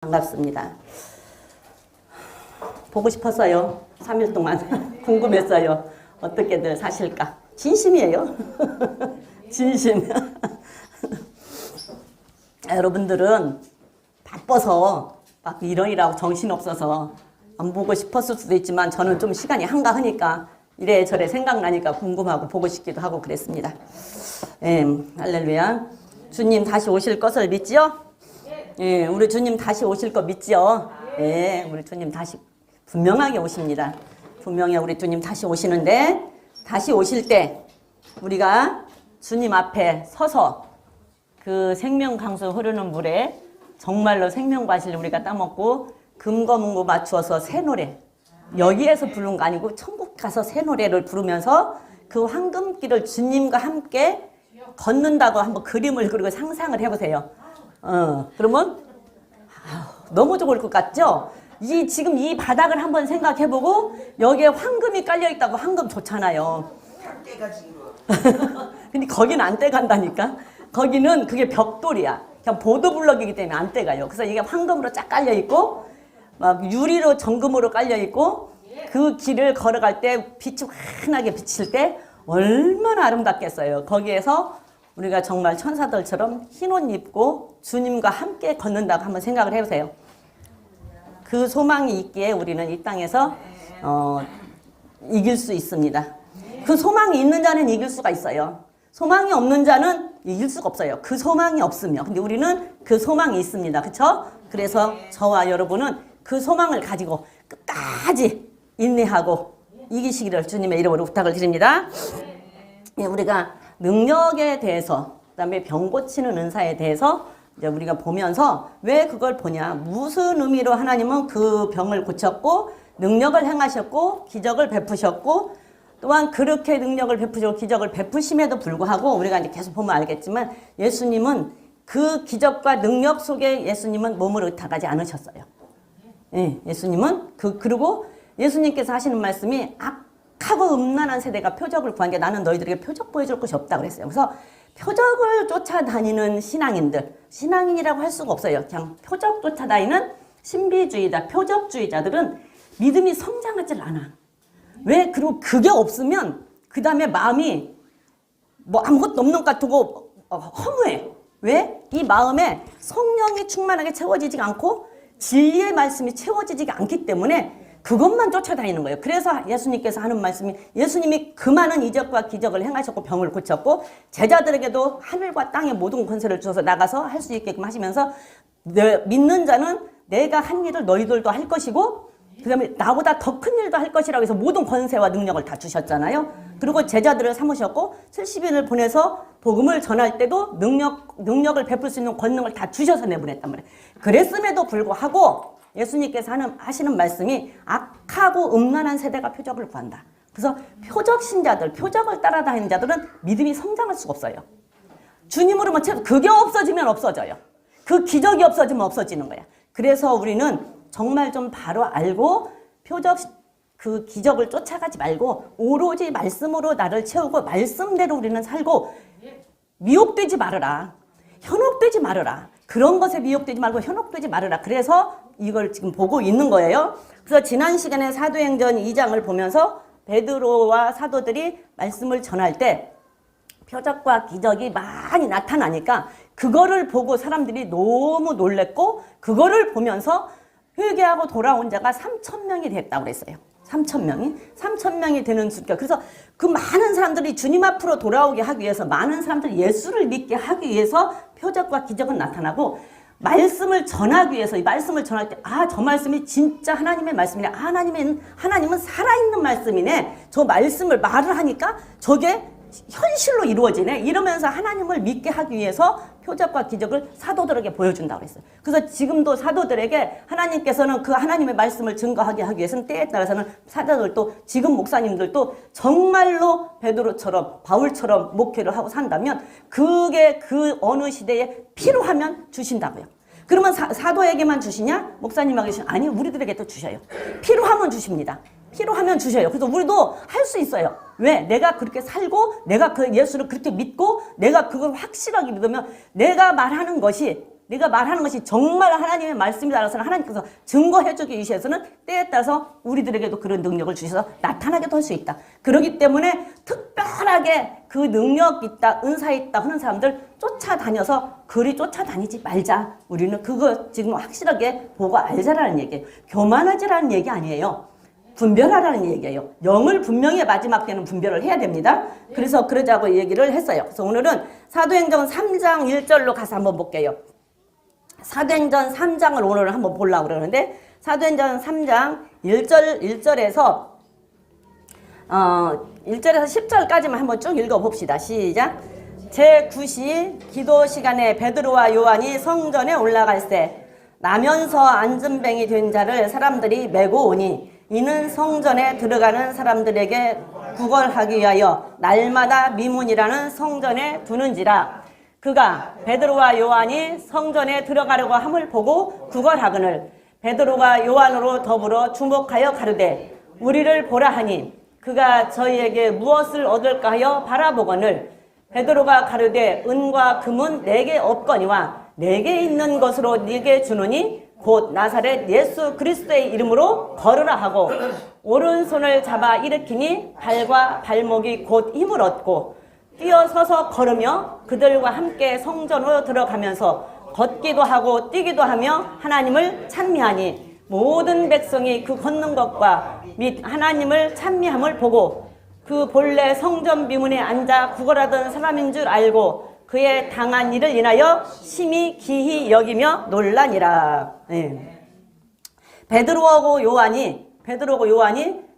반갑습니다. 보고 싶었어요. 3일 동안 궁금했어요. 어떻게들 사실까? 진심이에요. 진심. 여러분들은 바빠서 막 이러이라고 정신없어서 안 보고 싶었을 수도 있지만 저는 좀 시간이 한가하니까 이래저래 생각나니까 궁금하고 보고 싶기도 하고 그랬습니다. 할렐루야. 주님 다시 오실 것을 믿지요? 예, 우리 주님 다시 오실 거 믿지요? 예, 우리 주님 다시 분명하게 오십니다. 분명히 우리 주님 다시 오시는데 다시 오실 때 우리가 주님 앞에 서서 그 생명강수 흐르는 물에 정말로 생명과실 우리가 따먹고 금거문고 맞추어서 새 노래 여기에서 부른 거 아니고 천국 가서 새 노래를 부르면서 그 황금길을 주님과 함께 걷는다고 한번 그림을 그리고 상상을 해보세요. 그러면 너무 좋을 것 같죠? 지금 이 바닥을 한번 생각해보고 여기에 황금이 깔려있다고 황금 좋잖아요. 근데 거기는 안 떼간다니까. 거기는 그게 벽돌이야. 그냥 보도블럭이기 때문에 안 떼가요. 그래서 이게 황금으로 쫙 깔려있고 막 유리로 정금으로 깔려있고 그 길을 걸어갈 때 빛이 환하게 비칠 때 얼마나 아름답겠어요. 거기에서 우리가 정말 천사들처럼 흰 옷 입고 주님과 함께 걷는다고 한번 생각을 해보세요. 그 소망이 있기에 우리는 이 땅에서 이길 수 있습니다. 그 소망이 있는 자는 이길 수가 있어요. 소망이 없는 자는 이길 수가 없어요. 그 소망이 없으며. 근데 우리는 그 소망이 있습니다. 그렇죠? 그래서 저와 여러분은 그 소망을 가지고 끝까지 인내하고 이기시기를 주님의 이름으로 부탁을 드립니다. 우리가 능력에 대해서 그다음에 병 고치는 은사에 대해서 이제 우리가 보면서 왜 그걸 보냐, 무슨 의미로 하나님은 그 병을 고쳤고 능력을 행하셨고 기적을 베푸셨고 또한 그렇게 능력을 베푸시고 기적을 베푸심에도 불구하고 우리가 이제 계속 보면 알겠지만 예수님은 그 기적과 능력 속에 예수님은 몸을 의탁하지 않으셨어요. 예, 예수님은 그리고 예수님께서 하시는 말씀이 악하고 음란한 세대가 표적을 구한 게 나는 너희들에게 표적 보여줄 것이 없다고 그랬어요. 그래서 표적을 쫓아다니는 신앙인이라고 할 수가 없어요. 그냥 표적 쫓아다니는 신비주의자, 표적주의자들은 믿음이 성장하질 않아. 왜? 그리고 그게 없으면 그 다음에 마음이 뭐 아무것도 없는 것 같고 허무해. 왜? 이 마음에 성령이 충만하게 채워지지 않고 진리의 말씀이 채워지지 않기 때문에 그것만 쫓아다니는 거예요. 그래서 예수님께서 하는 말씀이 예수님이 그 많은 이적과 기적을 행하셨고 병을 고쳤고 제자들에게도 하늘과 땅의 모든 권세를 주셔서 나가서 할 수 있게끔 하시면서 믿는 자는 내가 한 일을 너희들도 할 것이고 그 다음에 나보다 더 큰 일도 할 것이라고 해서 모든 권세와 능력을 다 주셨잖아요. 그리고 제자들을 삼으셨고 70인을 보내서 복음을 전할 때도 능력을 베풀 수 있는 권능을 다 주셔서 내보냈단 말이에요. 그랬음에도 불구하고 예수님께서 하시는 말씀이 악하고 음란한 세대가 표적을 구한다. 그래서 표적 신자들, 표적을 따라다니는 자들은 믿음이 성장할 수가 없어요. 주님으로 그게 없어지면 없어져요. 그 기적이 없어지면 없어지는 거야. 그래서 우리는 정말 좀 바로 알고 표적 그 기적을 쫓아가지 말고 오로지 말씀으로 나를 채우고 말씀대로 우리는 살고 미혹되지 말아라. 현혹되지 말아라. 그런 것에 미혹되지 말고 현혹되지 말아라. 그래서 이걸 지금 보고 있는 거예요. 그래서 지난 시간에 사도행전 2장을 보면서 베드로와 사도들이 말씀을 전할 때 표적과 기적이 많이 나타나니까 그거를 보고 사람들이 너무 놀랬고 그거를 보면서 회개하고 돌아온 자가 3,000명이 됐다고 그랬어요. 3,000명이 되는 수가. 그래서 그 많은 사람들이 주님 앞으로 돌아오게 하기 위해서 많은 사람들이 예수를 믿게 하기 위해서 표적과 기적은 나타나고 말씀을 전하기 위해서 이 말씀을 전할 때 저 말씀이 진짜 하나님의 말씀이네. 하나님은 살아있는 말씀이네. 저 말씀을 말을 하니까 저게 현실로 이루어지네. 이러면서 하나님을 믿게 하기 위해서 표적과 기적을 사도들에게 보여준다고 했어요. 그래서 지금도 사도들에게 하나님께서는 그 하나님의 말씀을 증거하게 하기 위해서는 때에 따라서는 사도들도 지금 목사님들도 정말로 베드로처럼 바울처럼 목회를 하고 산다면 그게 그 어느 시대에 필요하면 주신다고요. 그러면 사도에게만 주시냐? 목사님에게 주시냐? 아니, 우리들에게도 주셔요. 필요하면 주십니다. 필요하면 주셔요. 그래서 우리도 할 수 있어요. 왜? 내가 그렇게 살고 내가 그 예수를 그렇게 믿고 내가 그걸 확실하게 믿으면 내가 말하는 것이 내가 말하는 것이 정말 하나님의 말씀이라서 하나님께서 증거해주기 위해서는 때에 따라서 우리들에게도 그런 능력을 주셔서 나타나게도 할 수 있다. 그렇기 때문에 특별하게 그 능력 있다, 은사 있다 하는 사람들 쫓아다녀서 그리 쫓아다니지 말자. 우리는 그거 지금 확실하게 보고 알자라는 얘기예요. 교만하지라는 얘기 아니에요. 분별하라는 얘기예요. 영을 분명히 마지막 때는 분별을 해야 됩니다. 그래서 그러자고 얘기를 했어요. 그래서 오늘은 사도행전 3장 1절로 가서 한번 볼게요. 사도행전 3장을 오늘 한번 보려고 그러는데 사도행전 3장 1절에서 1절에서 10절까지만 한번 쭉 읽어봅시다. 시작. 제9시 기도 시간에 베드로와 요한이 성전에 올라갈 때 나면서 안전뱅이 된 자를 사람들이 메고 오니 이는 성전에 들어가는 사람들에게 구걸하기 위하여 날마다 미문이라는 성전에 두는지라. 그가 베드로와 요한이 성전에 들어가려고 함을 보고 구걸하거늘 베드로가 요한으로 더불어 주목하여 가르되 우리를 보라 하니 그가 저희에게 무엇을 얻을까 하여 바라보거늘 베드로가 가르되 은과 금은 내게 없거니와 내게 있는 것으로 네게 주노니 곧 나사렛 예수 그리스도의 이름으로 걸으라 하고 오른손을 잡아 일으키니 발과 발목이 곧 힘을 얻고 뛰어서서 걸으며 그들과 함께 성전으로 들어가면서 걷기도 하고 뛰기도 하며 하나님을 찬미하니 모든 백성이 그 걷는 것과 및 하나님을 찬미함을 보고 그 본래 성전 비문에 앉아 구걸하던 사람인 줄 알고 그의 당한 일을 인하여 심히 기히 여기며 놀라니라. 네. 베드로하고 요한이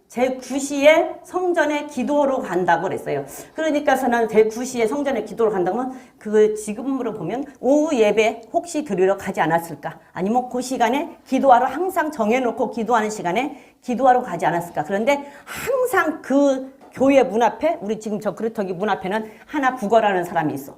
제9시에 성전에 기도로 간다고 그랬어요. 그러니까서는 제9시에 성전에 기도로 간다면 그 지금으로 보면 오후 예배 혹시 드리러 가지 않았을까? 아니면 그 시간에 기도하러 항상 정해놓고 기도하는 시간에 기도하러 가지 않았을까? 그런데 항상 그 교회 문 앞에 우리 지금 저 그루터기 문 앞에는 하나 구걸하는 사람이 있어.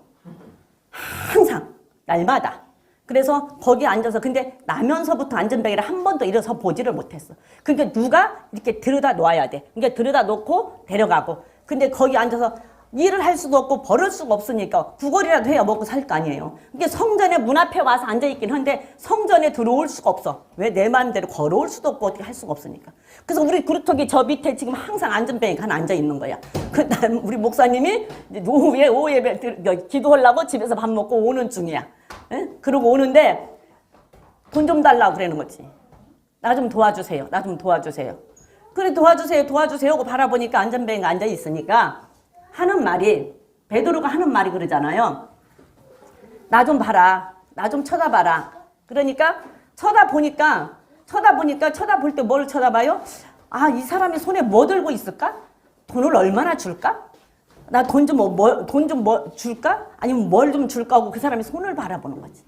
항상 날마다. 그래서 거기 앉아서 근데 나면서부터 안전뱅이를 한 번도 일어서 보지를 못했어. 그러니까 누가 이렇게 들여다 놓아야 돼. 그러니까 들여다 놓고 데려가고. 근데 거기 앉아서 일을 할 수도 없고 벌을 수가 없으니까 구걸이라도 해야 먹고 살 거 아니에요. 그러니까 성전에 문 앞에 와서 앉아있긴 한데 성전에 들어올 수가 없어. 왜? 내 마음대로 걸어올 수도 없고 어떻게 할 수가 없으니까. 그래서 우리 그루터기 저 밑에 지금 항상 안전뱅이가 하나 앉아있는 거야. 우리 목사님이 오후에 오후 예배 기도하려고 집에서 밥 먹고 오는 중이야. 에? 그러고 오는데 돈 좀 달라고 그러는 거지. 나 좀 도와주세요. 나 좀 도와주세요. 그래 도와주세요 하고 바라보니까 안전뱅이가 앉아있으니까 하는 말이 베드로가 하는 말이 그러잖아요. 나 좀 봐라. 나 좀 쳐다봐라. 그러니까 쳐다볼 때 뭘 쳐다봐요? 아, 이 사람이 손에 뭐 들고 있을까? 돈을 얼마나 줄까? 나 돈 좀 줄까? 아니면 뭘 좀 줄까 하고 그 사람이 손을 바라보는 거지.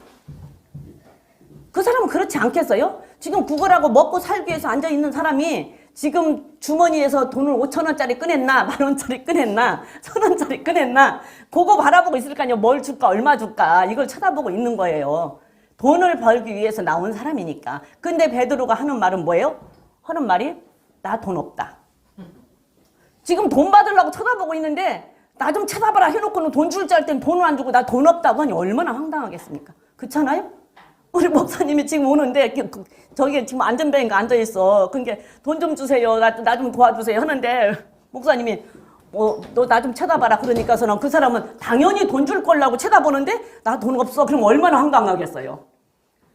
그 사람은 그렇지 않겠어요? 지금 구걸하고 먹고 살기 위해서 앉아있는 사람이 지금 주머니에서 돈을 5,000원짜리 꺼냈나 10,000원짜리 꺼냈나 1,000원짜리 꺼냈나 그거 바라보고 있을 거 아니에요. 뭘 줄까 얼마 줄까 이걸 쳐다보고 있는 거예요. 돈을 벌기 위해서 나온 사람이니까. 근데 베드로가 하는 말은 뭐예요? 하는 말이 나 돈 없다. 지금 돈 받으려고 쳐다보고 있는데 나 좀 쳐다봐라 해놓고는 돈 줄 줄 알 땐 돈을 안 주고 나 돈 없다고 하니 얼마나 황당하겠습니까? 그렇잖아요? 우리 목사님이 지금 오는데 저기 지금 안전뱅이가 앉아있어. 그러니까 돈 좀 주세요. 나 좀 도와주세요 하는데 목사님이 너 나 좀 쳐다봐라 그러니까서는 그 사람은 당연히 돈 줄 거라고 쳐다보는데 나 돈 없어. 그럼 얼마나 황당하겠어요.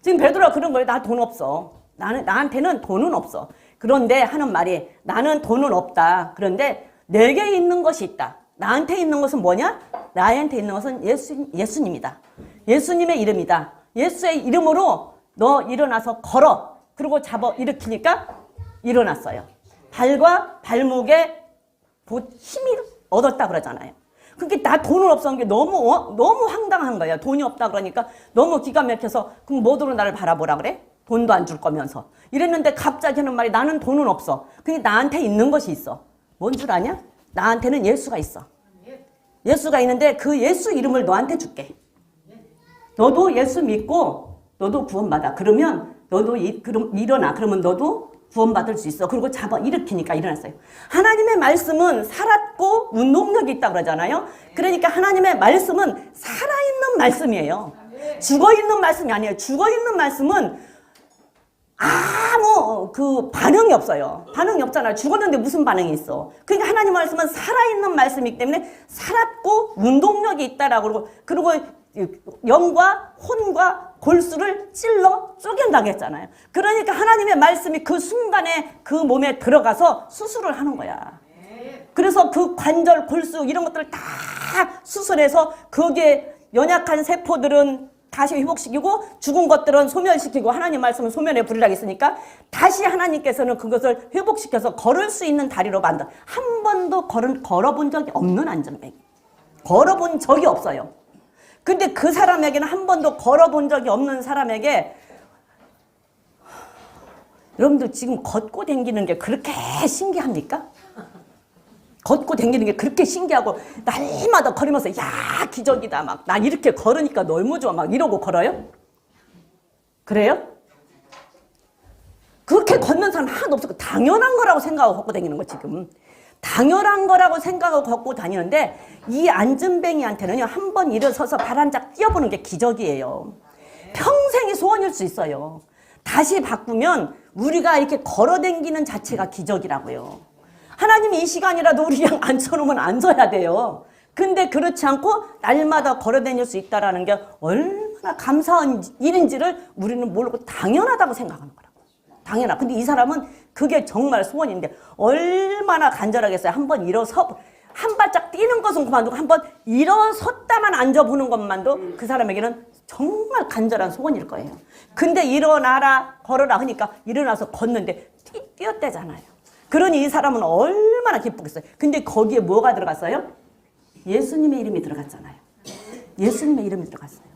지금 베드로가 그런 거예요. 나 돈 없어. 나한테는 돈은 없어. 그런데 하는 말이 나는 돈은 없다. 그런데 내게 있는 것이 있다. 나한테 있는 것은 뭐냐? 나한테 있는 것은 예수님이다. 예수님의 이름이다. 예수의 이름으로 너 일어나서 걸어. 그리고 잡아 일으키니까 일어났어요. 발과 발목에 힘이 얻었다 그러잖아요. 그게 나 돈은 없었는 게 너무 황당한 거야. 돈이 없다 그러니까 너무 기가 막혀서 그럼 뭐로 나를 바라보라 그래? 돈도 안 줄 거면서. 이랬는데 갑자기 하는 말이 나는 돈은 없어. 근데 나한테 있는 것이 있어. 뭔 줄 아냐? 나한테는 예수가 있어. 예수가 있는데 그 예수 이름을 너한테 줄게. 너도 예수 믿고 너도 구원받아. 그러면 너도 그럼 일어나. 그러면 너도 구원받을 수 있어. 그리고 잡아 일으키니까 일어났어요. 하나님의 말씀은 살았고 운동력이 있다고 그러잖아요. 그러니까 하나님의 말씀은 살아있는 말씀이에요. 죽어있는 말씀이 아니에요. 죽어있는 말씀은 아무 반응이 없어요. 반응이 없잖아요. 죽었는데 무슨 반응이 있어. 그러니까 하나님 말씀은 살아있는 말씀이기 때문에 살았고 운동력이 있다라고 그리고 영과 혼과 골수를 찔러 쪼갠다고 했잖아요. 그러니까 하나님의 말씀이 그 순간에 그 몸에 들어가서 수술을 하는 거야. 그래서 그 관절, 골수 이런 것들을 다 수술해서 거기에 연약한 세포들은 다시 회복시키고 죽은 것들은 소멸시키고 하나님 말씀은 소멸의 불이라고 했으니까 다시 하나님께서는 그것을 회복시켜서 걸을 수 있는 다리로 만들어. 한 번도 걸어본 적이 없는 안전뱅이. 걸어본 적이 없어요. 근데 그 사람에게는 한 번도 걸어본 적이 없는 사람에게 여러분들 지금 걷고 다니는 게 그렇게 신기합니까? 걷고 다니는 게 그렇게 신기하고 날마다 걸으면서 야 기적이다 막 나 이렇게 걸으니까 너무 좋아 막 이러고 걸어요? 그래요? 그렇게 걷는 사람 하나도 없어. 당연한 거라고 생각하고 걷고 다니는 거 지금. 당연한 거라고 생각하고 걷고 다니는데 이 안전뱅이한테는요 한 번 일어서서 발 한 짝 뛰어보는 게 기적이에요. 평생의 소원일 수 있어요. 다시 바꾸면 우리가 이렇게 걸어다니는 자체가 기적이라고요. 하나님이 이 시간이라도 우리 그냥 앉혀놓으면 앉아야 돼요. 근데 그렇지 않고 날마다 걸어다닐 수 있다는 게 얼마나 감사한 일인지를 우리는 모르고 당연하다고 생각하는 거라고. 당연하. 근데 이 사람은 그게 정말 소원인데 얼마나 간절하겠어요. 한번 일어서 한 발짝 뛰는 것은 그만두고 한번 일어섰다만 앉아보는 것만도 그 사람에게는 정말 간절한 소원일 거예요. 근데 일어나라 걸어라 하니까 일어나서 걷는데 뛰었대잖아요. 그러니 이 사람은 얼마나 기쁘겠어요. 근데 거기에 뭐가 들어갔어요? 예수님의 이름이 들어갔잖아요. 예수님의 이름이 들어갔어요.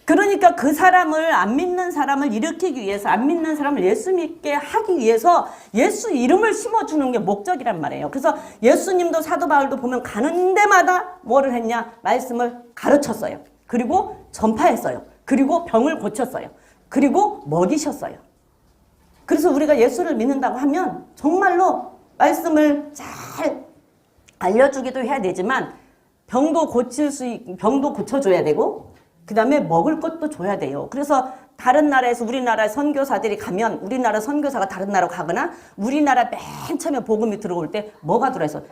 그러니까 그 사람을 안 믿는 사람을 일으키기 위해서 안 믿는 사람을 예수 믿게 하기 위해서 예수 이름을 심어주는 게 목적이란 말이에요. 그래서 예수님도 사도 바울도 보면 가는 데마다 뭐를 했냐? 말씀을 가르쳤어요. 그리고 전파했어요. 그리고 병을 고쳤어요. 그리고 먹이셨어요. 그래서 우리가 예수를 믿는다고 하면 정말로 말씀을 잘 알려주기도 해야 되지만 병도 고쳐줘야 되고 그 다음에 먹을 것도 줘야 돼요. 그래서 다른 나라에서 우리나라 선교사들이 가면 우리나라 선교사가 다른 나라로 가거나 우리나라 맨 처음에 복음이 들어올 때 뭐가 들어있어?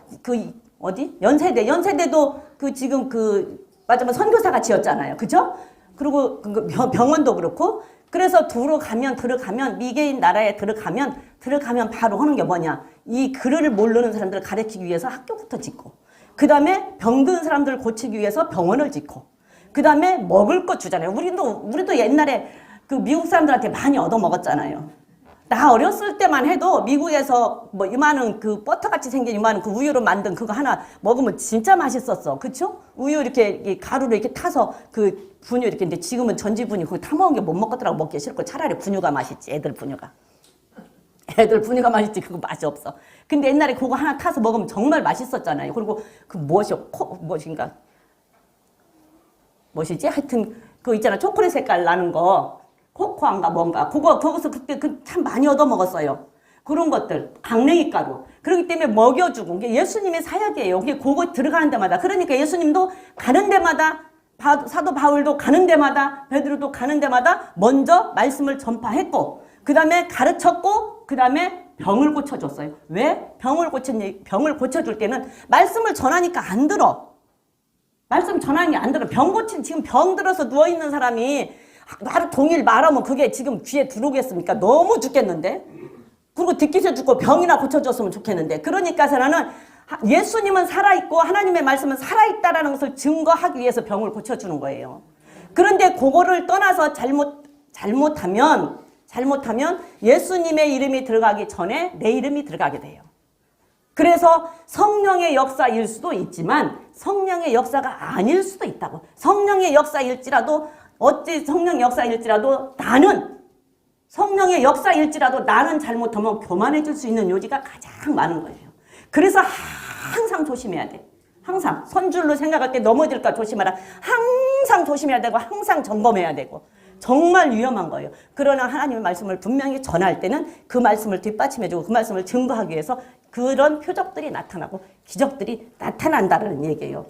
연세대도 지금 맞으면 선교사가 지었잖아요. 그죠? 그리고 병원도 그렇고 그래서 들어가면 미개인 나라에 들어가면 바로 하는 게 뭐냐? 이 글을 모르는 사람들을 가르치기 위해서 학교부터 짓고 그 다음에 병든 사람들을 고치기 위해서 병원을 짓고 그 다음에 먹을 거 주잖아요. 우리도 옛날에 미국 사람들한테 많이 얻어먹었잖아요. 나 어렸을 때만 해도 미국에서 이만한 버터같이 생긴 이만한 우유로 만든 그거 하나 먹으면 진짜 맛있었어. 그쵸? 우유 이렇게 가루를 이렇게 타서 분유 이렇게. 근데 지금은 전지분유 그거 타먹은 게 못 먹겠더라고. 먹기 싫고 차라리 분유가 맛있지. 애들 분유가 맛있지. 그거 맛이 없어. 근데 옛날에 그거 하나 타서 먹으면 정말 맛있었잖아요. 그리고 무엇이지? 하여튼 그거 있잖아. 초콜릿 색깔 나는 거. 코코아인가 뭔가. 거기서 그때 참 많이 얻어먹었어요. 그런 것들. 강냉이 가루. 그렇기 때문에 먹여주고. 이게 예수님의 사역이에요. 그게 그거 들어가는 데마다. 그러니까 예수님도 가는 데마다 사도 바울도 가는 데마다 베드로도 가는 데마다 먼저 말씀을 전파했고 그 다음에 가르쳤고 그 다음에 병을 고쳐줬어요. 왜? 병을 고쳐줄 때는 말씀을 전하니까 안 들어. 말씀 전하는 게 안 들어. 지금 병 들어서 누워있는 사람이 하루 종일 말하면 그게 지금 귀에 들어오겠습니까? 너무 죽겠는데? 그리고 듣기서 죽고 병이나 고쳐줬으면 좋겠는데. 그러니까 나는 예수님은 살아있고 하나님의 말씀은 살아있다라는 것을 증거하기 위해서 병을 고쳐주는 거예요. 그런데 그거를 떠나서 잘못하면 예수님의 이름이 들어가기 전에 내 이름이 들어가게 돼요. 그래서 성령의 역사일 수도 있지만 성령의 역사가 아닐 수도 있다고. 성령의 역사일지라도 나는 잘못하면 교만해질 수 있는 요지가 가장 많은 거예요. 그래서 항상 조심해야 돼. 항상 선줄로 생각할 때 넘어질까 조심하라. 항상 조심해야 되고 항상 점검해야 되고 정말 위험한 거예요. 그러나 하나님의 말씀을 분명히 전할 때는 그 말씀을 뒷받침해주고 그 말씀을 증거하기 위해서 그런 표적들이 나타나고 기적들이 나타난다는 얘기예요.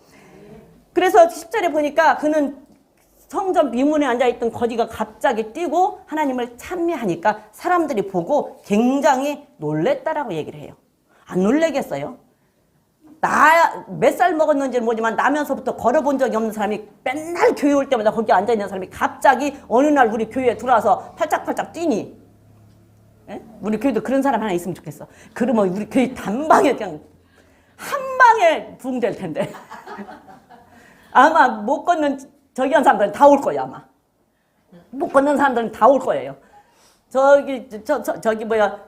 그래서 10절에 보니까 그는 성전 미문에 앉아있던 거지가 갑자기 뛰고 하나님을 찬미하니까 사람들이 보고 굉장히 놀랬다라고 얘기를 해요. 안 놀래겠어요? 나 몇 살 먹었는지는 모르지만 나면서부터 걸어본 적이 없는 사람이 맨날 교회 올 때마다 거기 앉아있는 사람이 갑자기 어느 날 우리 교회에 들어와서 팔짝팔짝 뛰니. 에? 우리 교회도 그런 사람 하나 있으면 좋겠어. 그러면 우리 교회 단방에 그냥 한 방에 부흥될 텐데. 아마 못 걷는 저기 한 사람들은 다 올 거예요, 아마. 못 걷는 사람들은 다 올 거예요. 저기 뭐야,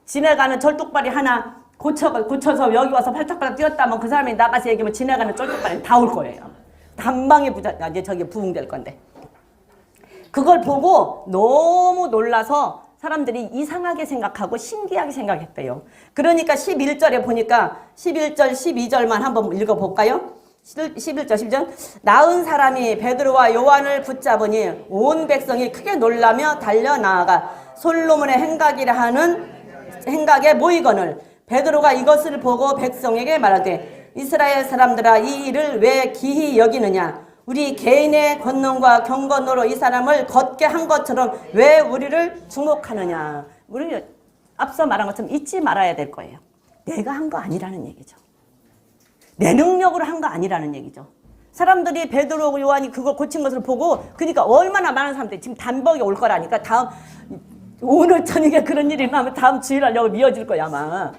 지나가는 절뚝발이 하나 고쳐서 여기 와서 팔짝팔짝 뛰었다면 그 사람이 나가서 얘기하면 지나가는 절뚝발이 다 올 거예요. 단방에 이제 저기 부흥될 건데. 그걸 보고 너무 놀라서 사람들이 이상하게 생각하고 신기하게 생각했대요. 그러니까 11절에 보니까 11절, 12절만 한번 읽어볼까요? 11절, 12절. 나은 사람이 베드로와 요한을 붙잡으니 온 백성이 크게 놀라며 달려나아가 솔로몬의 행각이라 하는 행각에 모이거늘 베드로가 이것을 보고 백성에게 말하되 이스라엘 사람들아 이 일을 왜 기히 여기느냐 우리 개인의 권능과 경건으로 이 사람을 걷게 한 것처럼 왜 우리를 주목하느냐. 우리 앞서 말한 것처럼 잊지 말아야 될 거예요. 내가 한 거 아니라는 얘기죠. 내 능력으로 한 거 아니라는 얘기죠. 사람들이 베드로 요한이 그걸 고친 것을 보고 그러니까 얼마나 많은 사람들이 지금 단복에 올 거라니까 다음 오늘 저녁에 그런 일이 나면 다음 주일날 여기 미어질 거야 아마.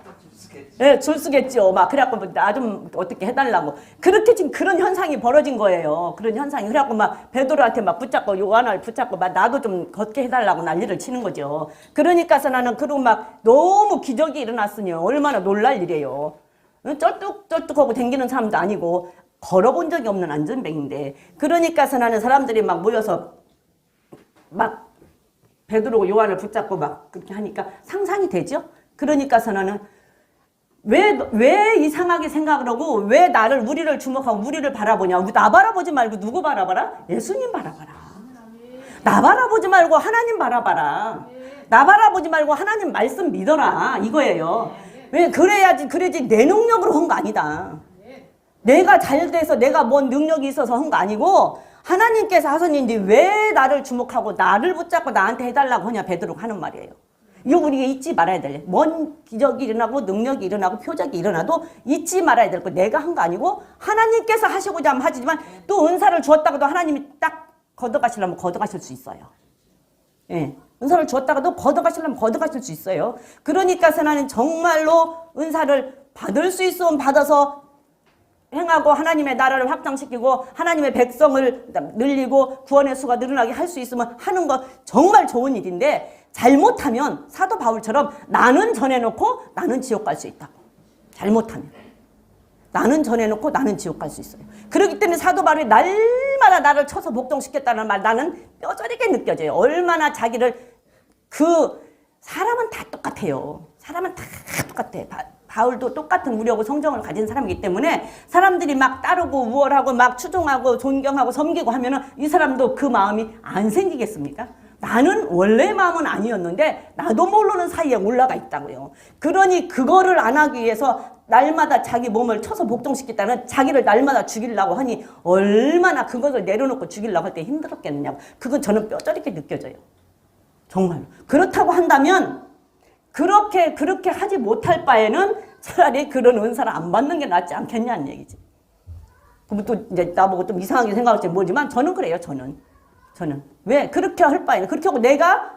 예, 줄 쓰겠죠. 막 그래갖고 나 좀 어떻게 해달라고 그렇게 지금 그런 현상이 벌어진 거예요. 그런 현상이 그래갖고 막 베드로한테 막 붙잡고 요한을 붙잡고 막 나도 좀 걷게 해달라고 난리를 치는 거죠. 그러니까서 나는 그리고 막 너무 기적이 일어났으니 얼마나 놀랄 일이에요. 쩔뚝쩔뚝하고 댕기는 사람도 아니고 걸어본 적이 없는 안전뱅인데 그러니까서 나는 사람들이 막 모여서 막 베드로 요한을 붙잡고 막 그렇게 하니까 상상이 되죠. 그러니까서 나는 왜 이상하게 생각을 하고 왜 우리를 주목하고 우리를 바라보냐. 나 바라보지 말고 누구 바라봐라? 예수님 바라봐라. 나 바라보지 말고 하나님 바라봐라. 나 바라보지 말고 하나님 말씀 믿어라. 이거예요. 왜 그래야지 내 능력으로 한 거 아니다. 내가 잘 돼서 내가 뭔 능력이 있어서 한 거 아니고 하나님께서 하소님인데 왜 나를 주목하고 나를 붙잡고 나한테 해달라고 하냐 베드로가 하는 말이에요. 이거 우리가 잊지 말아야 돼. 뭔 기적이 일어나고 능력이 일어나고 표적이 일어나도 잊지 말아야 될 거. 내가 한 거 아니고 하나님께서 하시고자 하면 하지만 또 은사를 주었다가도 하나님이 딱 걷어가시려면 걷어가실 수 있어요. 예. 은사를 주었다가도 걷어가시려면 걷어가실 수 있어요. 그러니까 나는 정말로 은사를 받을 수 있으면 받아서 행하고 하나님의 나라를 확장시키고 하나님의 백성을 늘리고 구원의 수가 늘어나게 할 수 있으면 하는 거 정말 좋은 일인데 잘못하면 사도 바울처럼 나는 전해놓고 나는 지옥 갈 수 있다고. 잘못하면. 나는 전해놓고 나는 지옥 갈 수 있어요. 그렇기 때문에 사도 바울이 날마다 나를 쳐서 복종시켰다는 말 나는 뼈저리게 느껴져요. 얼마나 자기를 사람은 다 똑같아요. 사람은 다 똑같아. 바울도 똑같은 우려고 성정을 가진 사람이기 때문에 사람들이 막 따르고 우월하고 막 추종하고 존경하고 섬기고 하면은 이 사람도 그 마음이 안 생기겠습니까? 나는 원래 마음은 아니었는데 나도 모르는 사이에 올라가 있다고요. 그러니 그거를 안 하기 위해서 날마다 자기 몸을 쳐서 복종시켰다는 자기를 날마다 죽이려고 하니 얼마나 그것을 내려놓고 죽이려고 할 때 힘들었겠느냐고. 그건 저는 뼈저리게 느껴져요. 정말로. 그렇다고 한다면 그렇게 하지 못할 바에는 차라리 그런 은사를 안 받는 게 낫지 않겠냐는 얘기지. 그럼 또 이제 나보고 좀 이상하게 생각할지 모르지만 저는 그래요. 저는 왜 그렇게 할 바에는 그렇게 하고 내가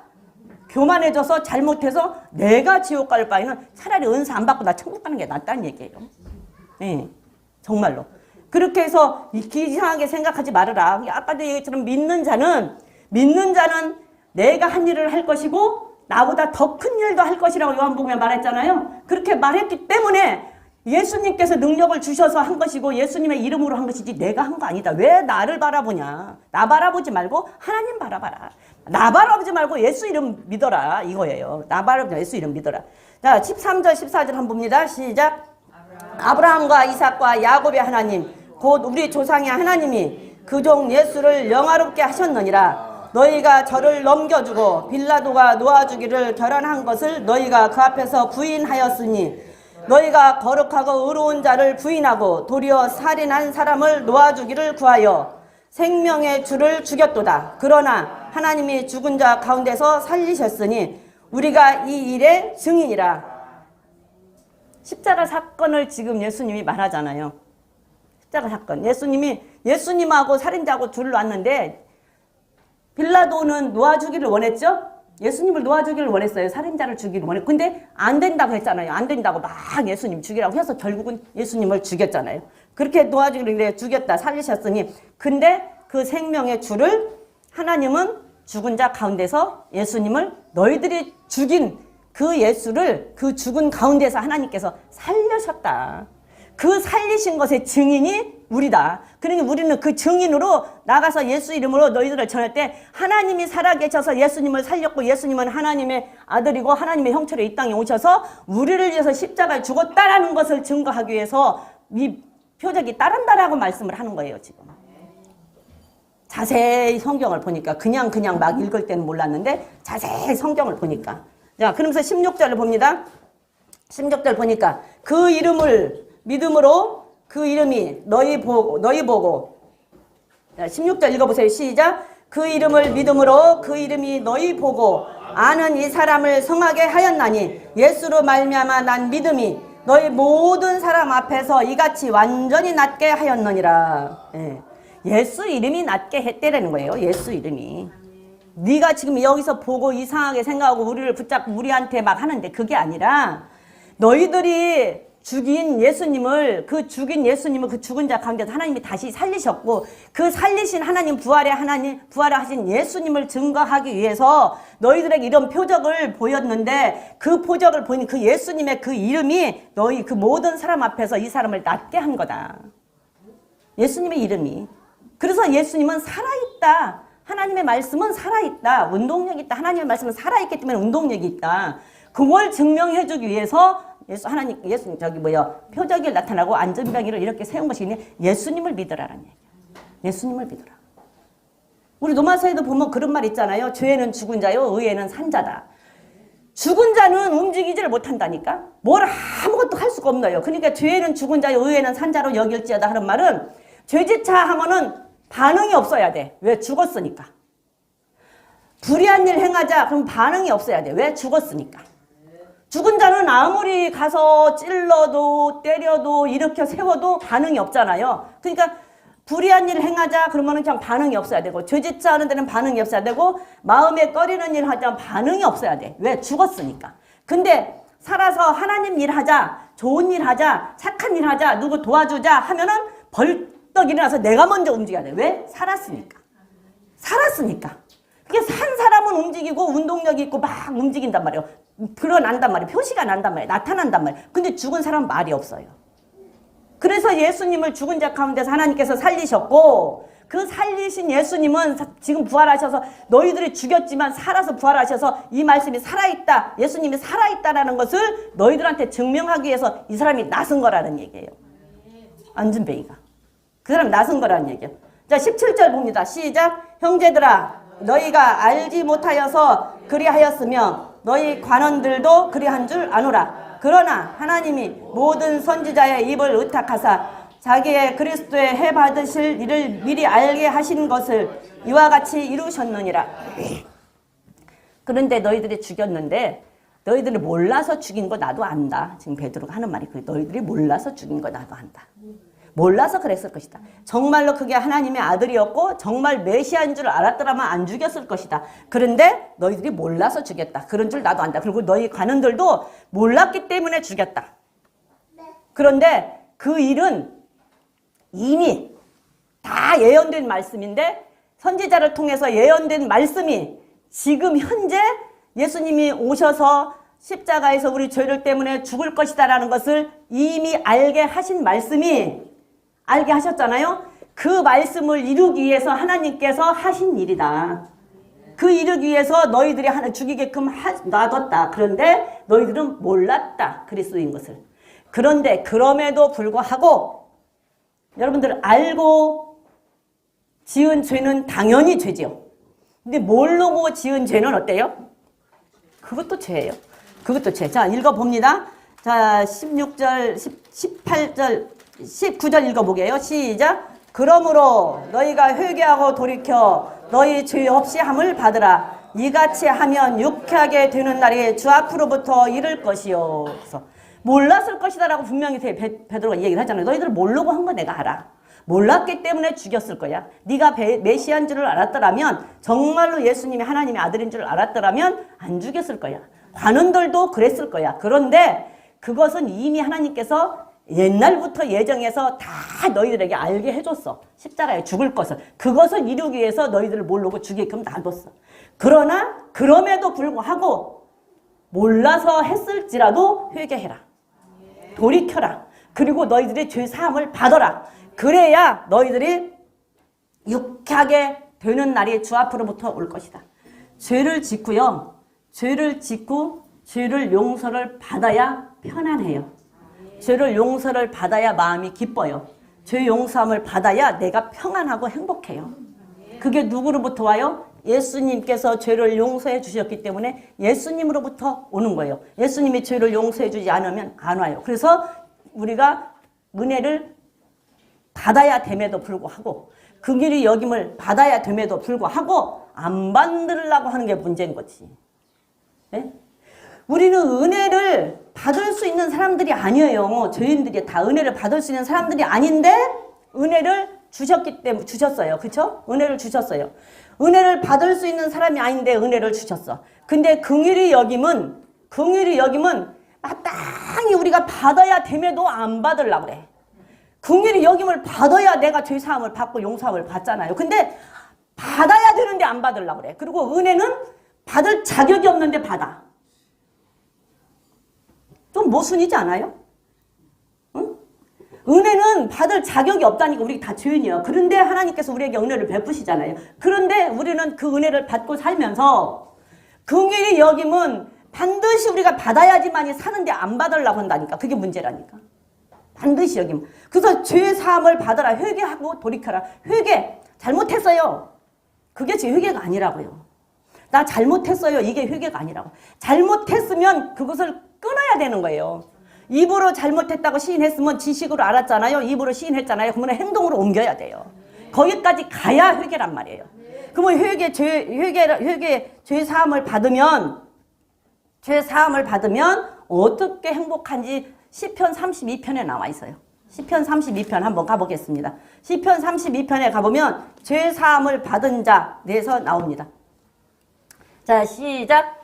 교만해져서 잘못해서 내가 지옥 갈 바에는 차라리 은사 안 받고 나 천국 가는 게 낫다는 얘기예요. 네, 정말로. 그렇게 해서 이상하게 생각하지 말아라. 아까도 얘기처럼 믿는 자는 내가 한 일을 할 것이고 나보다 더 큰 일도 할 것이라고 요한복음에 말했잖아요. 그렇게 말했기 때문에 예수님께서 능력을 주셔서 한 것이고 예수님의 이름으로 한 것이지 내가 한 거 아니다. 왜 나를 바라보냐. 나 바라보지 말고 하나님 바라봐라. 나 바라보지 말고 예수 이름 믿어라. 이거예요. 나 바라보지 말고 예수 이름 믿어라. 자, 13절 14절 한번 봅니다. 시작. 아브라함과 이삭과 야곱의 하나님 곧 우리 조상의 하나님이 그 종 예수를 영화롭게 하셨느니라. 너희가 저를 넘겨주고 빌라도가 놓아주기를 결단한 것을 너희가 그 앞에서 부인하였으니 너희가 거룩하고 의로운 자를 부인하고 도리어 살인한 사람을 놓아주기를 구하여 생명의 주를 죽였도다. 그러나 하나님이 죽은 자 가운데서 살리셨으니 우리가 이 일의 증인이라. 십자가 사건을 지금 예수님이 말하잖아요. 십자가 사건. 예수님하고 살인자하고 둘로 왔는데 빌라도는 놓아주기를 원했죠? 예수님을 놓아주기를 원했어요. 살인자를 죽이기를 원했고. 근데 안 된다고 했잖아요. 안 된다고 막 예수님 죽이라고 해서 결국은 예수님을 죽였잖아요. 그렇게 놓아주기를 죽였다. 살리셨으니. 근데 그 생명의 주를 하나님은 죽은 자 가운데서 예수님을 너희들이 죽인 그 예수를 그 죽은 가운데서 하나님께서 살려셨다. 그 살리신 것의 증인이 우리다. 그러니 우리는 그 증인으로 나가서 예수 이름으로 너희들을 전할 때 하나님이 살아계셔서 예수님을 살렸고 예수님은 하나님의 아들이고 하나님의 형체로 이 땅에 오셔서 우리를 위해서 십자가에 죽었다라는 것을 증거하기 위해서 이 표적이 따른다라고 말씀을 하는 거예요. 지금 자세히 성경을 보니까 그냥 막 읽을 때는 몰랐는데 자세히 성경을 보니까. 자, 그러면서 16절을 봅니다. 16절 보니까 그 이름을 믿음으로 그 이름이 너희 보고. 자, 16절 읽어보세요. 시작. 그 이름을 믿음으로 그 이름이 너희 보고 아는 이 사람을 성하게 하였나니 예수로 말미암아 난 믿음이 너희 모든 사람 앞에서 이같이 완전히 낫게 하였느니라. 예. 예수 이름이 낫게 했대라는 거예요. 예수 이름이. 네가 지금 여기서 보고 이상하게 생각하고 우리를 붙잡고 우리한테 막 하는데 그게 아니라 너희들이 죽인 예수님을 그 죽은 자 가운데서 하나님이 다시 살리셨고 그 살리신 하나님 부활하신 예수님을 증거하기 위해서 너희들에게 이런 표적을 보였는데 그 표적을 보니 그 예수님의 그 이름이 너희 그 모든 사람 앞에서 이 사람을 낫게 한 거다. 예수님의 이름이. 그래서 예수님은 살아있다. 하나님의 말씀은 살아있다. 운동력이 있다. 하나님의 말씀은 살아있기 때문에 운동력이 있다. 그걸 증명해주기 위해서 표적이 나타나고 안전병이를 이렇게 세운 것이 예수님을 믿으라라는 얘기야. 예수님을 믿으라. 우리 로마서에도 보면 그런 말 있잖아요. 죄는 죽은 자요, 의에는 산 자다. 죽은 자는 움직이지를 못한다니까. 뭘 아무것도 할 수가 없나요. 그러니까 죄는 죽은 자요, 의에는 산 자로 여길지어다 하는 말은 죄짓자 하면은 반응이 없어야 돼. 왜? 죽었으니까. 불의한 일 행하자. 그럼 반응이 없어야 돼. 왜? 죽었으니까. 죽은 자는 아무리 가서 찔러도 때려도 일으켜 세워도 반응이 없잖아요. 그러니까 불의한 일 행하자 그러면 그냥 반응이 없어야 되고 죄짓자 하는 데는 반응이 없어야 되고 마음에 꺼리는 일 하자 반응이 없어야 돼. 왜? 죽었으니까. 근데 살아서 하나님 일 하자, 좋은 일 하자, 착한 일 하자, 누구 도와주자 하면은 벌떡 일어나서 내가 먼저 움직여야 돼. 왜? 살았으니까. 살았으니까. 그게 산 사람은 움직이고 운동력이 있고 막 움직인단 말이에요. 드러난단 말이에요. 표시가 난단 말이에요. 나타난단 말이에요. 근데 죽은 사람은 말이 없어요. 그래서 예수님을 죽은 자 가운데서 하나님께서 살리셨고 그 살리신 예수님은 지금 부활하셔서 너희들이 죽였지만 살아서 부활하셔서 이 말씀이 살아있다. 예수님이 살아있다라는 것을 너희들한테 증명하기 위해서 이 사람이 나선 거라는 얘기예요. 안전뱅이가. 그 사람 나선 거라는 얘기예요. 자, 17절 봅니다. 시작. 형제들아 너희가 알지 못하여서 그리하였으며 너희 관원들도 그리한 줄 아노라. 그러나 하나님이 모든 선지자의 입을 의탁하사 자기의 그리스도의 해 받으실 일을 미리 알게 하신 것을 이와 같이 이루셨느니라. 그런데 너희들이 죽였는데 너희들이 몰라서 죽인 거 나도 안다. 지금 베드로가 하는 말이 그래. 너희들이 몰라서 죽인 거 나도 안다. 몰라서 그랬을 것이다. 정말로 그게 하나님의 아들이었고 정말 메시아인 줄 알았더라면 안 죽였을 것이다. 그런데 너희들이 몰라서 죽였다. 그런 줄 나도 안다. 그리고 너희 관원들도 몰랐기 때문에 죽였다. 그런데 그 일은 이미 다 예언된 말씀인데 선지자를 통해서 예언된 말씀이 지금 현재 예수님이 오셔서 십자가에서 우리 죄를 때문에 죽을 것이다라는 것을 이미 알게 하신 말씀이 알게 하셨잖아요. 그 말씀을 이루기 위해서 하나님께서 하신 일이다. 그 이루기 위해서 너희들이 하나 죽이게끔 놔뒀다. 그런데 너희들은 몰랐다. 그리스도인 것을. 그런데 그럼에도 불구하고 여러분들 알고 지은 죄는 당연히 죄죠. 근데 모르고 지은 죄는 어때요? 그것도 죄예요. 그것도 죄. 자, 읽어봅니다. 자, 16절, 18절, 19절 읽어보게요. 시작. 그러므로 너희가 회개하고 돌이켜 너희 죄 없이 함을 받으라. 이같이 하면 유쾌하게 되는 날이 주 앞으로부터 이를 것이요. 그래서 몰랐을 것이다라고 분명히 베드로가 이 얘기를 하잖아요. 너희들 모르고 한 거 내가 알아. 몰랐기 때문에 죽였을 거야. 네가 메시아인 줄을 알았더라면, 정말로 예수님이 하나님의 아들인 줄 알았더라면 안 죽였을 거야. 관원들도 그랬을 거야. 그런데 그것은 이미 하나님께서 옛날부터 예정해서 다 너희들에게 알게 해줬어. 십자가에 죽을 것을. 그것을 이루기 위해서 너희들을 모르고 죽이게끔 놔뒀어. 그러나 그럼에도 불구하고 몰라서 했을지라도 회개해라. 돌이켜라. 그리고 너희들이 죄 사함을 받아라. 그래야 너희들이 유쾌하게 되는 날이 주 앞으로부터 올 것이다. 죄를 짓고요. 죄를 짓고 죄를 용서를 받아야 편안해요. 죄를 용서를 받아야 마음이 기뻐요. 죄 용서함을 받아야 내가 평안하고 행복해요. 그게 누구로부터 와요? 예수님께서 죄를 용서해 주셨기 때문에 예수님으로부터 오는 거예요. 예수님이 죄를 용서해 주지 않으면 안 와요. 그래서 우리가 은혜를 받아야 됨에도 불구하고, 긍휼히 여김을 받아야 됨에도 불구하고 안 받으려고 하는 게 문제인 거지. 네? 우리는 은혜를 받을 수 있는 사람들이 아니에요. 죄인들이 다 은혜를 받을 수 있는 사람들이 아닌데 은혜를 주셨기 때문에 주셨어요. 그렇죠? 은혜를 주셨어요. 은혜를 받을 수 있는 사람이 아닌데 은혜를 주셨어. 근데 긍휼히 여김은 마땅히 우리가 받아야 됨에도 안 받으려고 그래. 긍휼히 여김을 받아야 내가 죄사함을 받고 용서함을 받잖아요. 근데 받아야 되는데 안 받으려고 그래. 그리고 은혜는 받을 자격이 없는데 받아. 좀 모순이지 않아요? 응? 은혜는 받을 자격이 없다니까. 우리 다 죄인이에요. 그런데 하나님께서 우리에게 은혜를 베푸시잖아요. 그런데 우리는 그 은혜를 받고 살면서 긍휼히 여김은 반드시 우리가 받아야지만이 사는데 안 받으려고 한다니까. 그게 문제라니까. 반드시 여김. 그래서 죄 사함을 받아라. 회개하고 돌이켜라. 회개. 잘못했어요. 그게 제 회개가 아니라고요. 나 잘못했어요. 이게 회개가 아니라고. 잘못했으면 그것을 끊어야 되는 거예요. 입으로 잘못했다고 시인했으면 지식으로 알았잖아요. 입으로 시인했잖아요. 그러면 행동으로 옮겨야 돼요. 거기까지 가야 회개란 말이에요. 그러면 죄 사함을 받으면 어떻게 행복한지 시편 32편에 나와 있어요. 시편 32편 한번 가보겠습니다. 시편 32편에 가보면 죄 사함을 받은 자 내서 나옵니다. 자, 시작.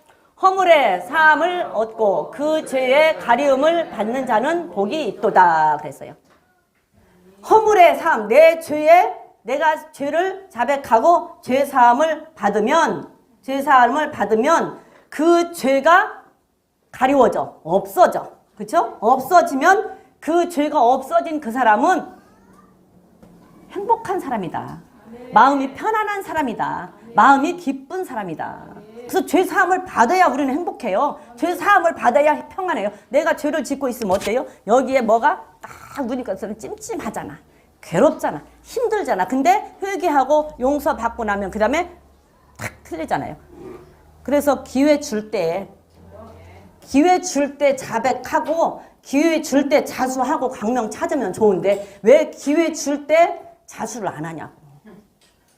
허물의 사함을 얻고 그 죄의 가리움을 받는 자는 복이 있도다 그랬어요. 허물의 사함, 내 죄에 내가 죄를 자백하고 죄 사함을 받으면 그 죄가 가리워져, 없어져. 그렇죠? 없어지면 그 죄가 없어진 그 사람은 행복한 사람이다. 마음이 편안한 사람이다. 마음이 기쁜 사람이다. 그래서 죄 사함을 받아야 우리는 행복해요. 죄 사함을 받아야 평안해요. 내가 죄를 짓고 있으면 어때요? 여기에 뭐가 딱 누니까 찜찜하잖아. 괴롭잖아. 힘들잖아. 근데 회개하고 용서받고 나면 그 다음에 탁 틀리잖아요. 그래서 기회 줄 때 자백하고 기회 줄 때 자수하고 강명 찾으면 좋은데 왜 기회 줄 때 자수를 안 하냐고.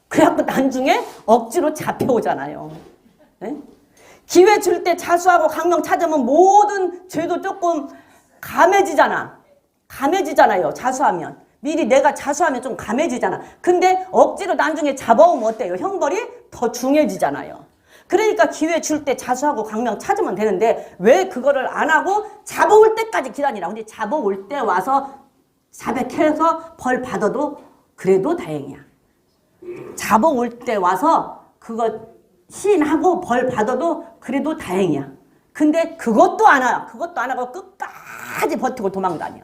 그래갖고 나중에 억지로 잡혀오잖아요. 네? 기회 줄 때 자수하고 강명 찾으면 모든 죄도 조금 감해지잖아요. 자수하면. 미리 내가 자수하면 좀 감해지잖아. 근데 억지로 나중에 잡아오면 어때요? 형벌이 더 중해지잖아요. 그러니까 기회 줄 때 자수하고 강명 찾으면 되는데 왜 그거를 안 하고 잡아올 때까지 기다리라고. 근데 잡아올 때 와서 자백해서 벌 받아도 그래도 다행이야. 잡아올 때 와서 그거 시인하고 벌 받아도 그래도 다행이야. 근데 그것도 안 하고 끝까지 버티고 도망 다녀.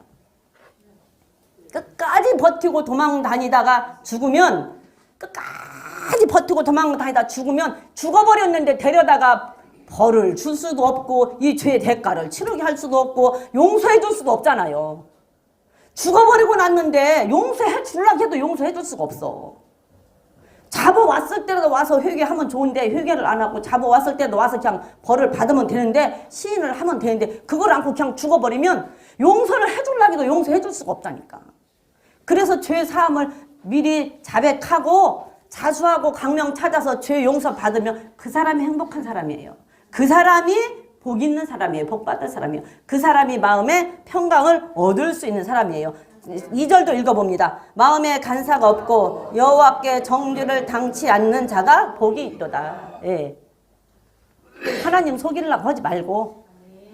끝까지 버티고 도망 다니다가 죽으면 죽어버렸는데 데려다가 벌을 줄 수도 없고 이 죄의 대가를 치르게 할 수도 없고 용서해 줄 수도 없잖아요. 죽어버리고 났는데 용서해 주려고 해도 용서해 줄 수가 없어. 잡아왔을 때라도 와서 회개하면 좋은데 회개를 안 하고 잡아왔을 때도 와서 그냥 벌을 받으면 되는데 시인을 하면 되는데 그걸 않고 그냥 죽어버리면 용서를 해주려고 해도 용서해 줄 수가 없다니까. 그래서 죄 사함을 미리 자백하고 자수하고 강명 찾아서 죄 용서 받으면 그 사람이 행복한 사람이에요. 그 사람이 복 있는 사람이에요. 복 받을 사람이에요. 그 사람이 마음에 평강을 얻을 수 있는 사람이에요. 2절도 읽어봅니다. 마음에 간사가 없고 여호와께 정죄를 당치 않는 자가 복이 있도다. 예. 하나님 속이려고 하지 말고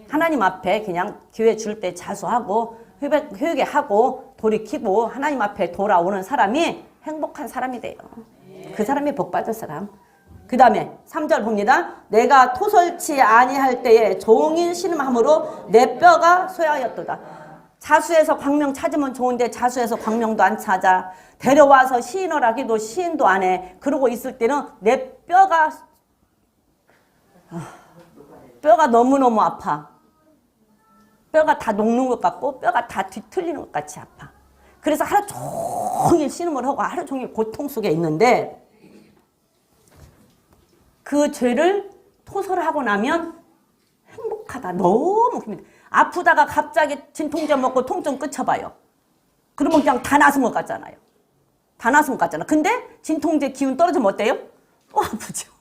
하나님 앞에 그냥 기회 줄 때 자수하고 회개하고 돌이키고 하나님 앞에 돌아오는 사람이 행복한 사람이 돼요. 그 사람이 복 받을 사람. 그 다음에 3절 봅니다. 내가 토설치 아니할 때에 종일 신음함으로 내 뼈가 쇠하였도다. 자수해서 광명 찾으면 좋은데 자수해서 광명도 안 찾아. 데려와서 시인을 하기도 시인도 안 해. 그러고 있을 때는 내 뼈가 너무너무 아파. 뼈가 다 녹는 것 같고 뼈가 다 뒤틀리는 것 같이 아파. 그래서 하루 종일 신음을 하고 하루 종일 고통 속에 있는데 그 죄를 토설하고 나면 행복하다. 너무 깁니다. 아프다가 갑자기 진통제 먹고 통증 끝쳐봐요. 그러면 그냥 다 나은 것 같잖아요. 다 나은 것 같잖아. 근데 진통제 기운 떨어지면 어때요? 또 아프죠.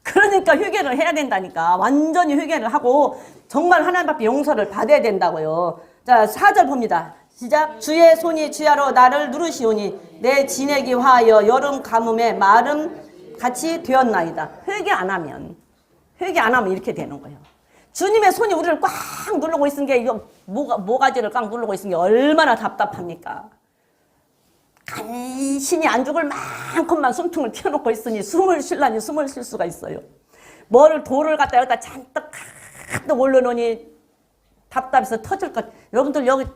그러니까 회개를 해야 된다니까. 완전히 회개를 하고 정말 하나님 앞에 용서를 받아야 된다고요. 자, 4절 봅니다. 시작. 주의 손이 주야로 나를 누르시오니 내 진액이 화하여 여름 가뭄에 마름 같이 되었나이다. 회개 안 하면 이렇게 되는 거예요. 주님의 손이 우리를 꽉 누르고 있는 게 모가지를 꽉 누르고 있는 게 얼마나 답답합니까? 간신히 안 죽을 만큼만 숨통을 튀어놓고 있으니 숨을 쉴라니 숨을 쉴 수가 있어요. 돌을 갖다 여기다 잔뜩 가득 올려놓으니 답답해서 터질 것. 여러분들 여기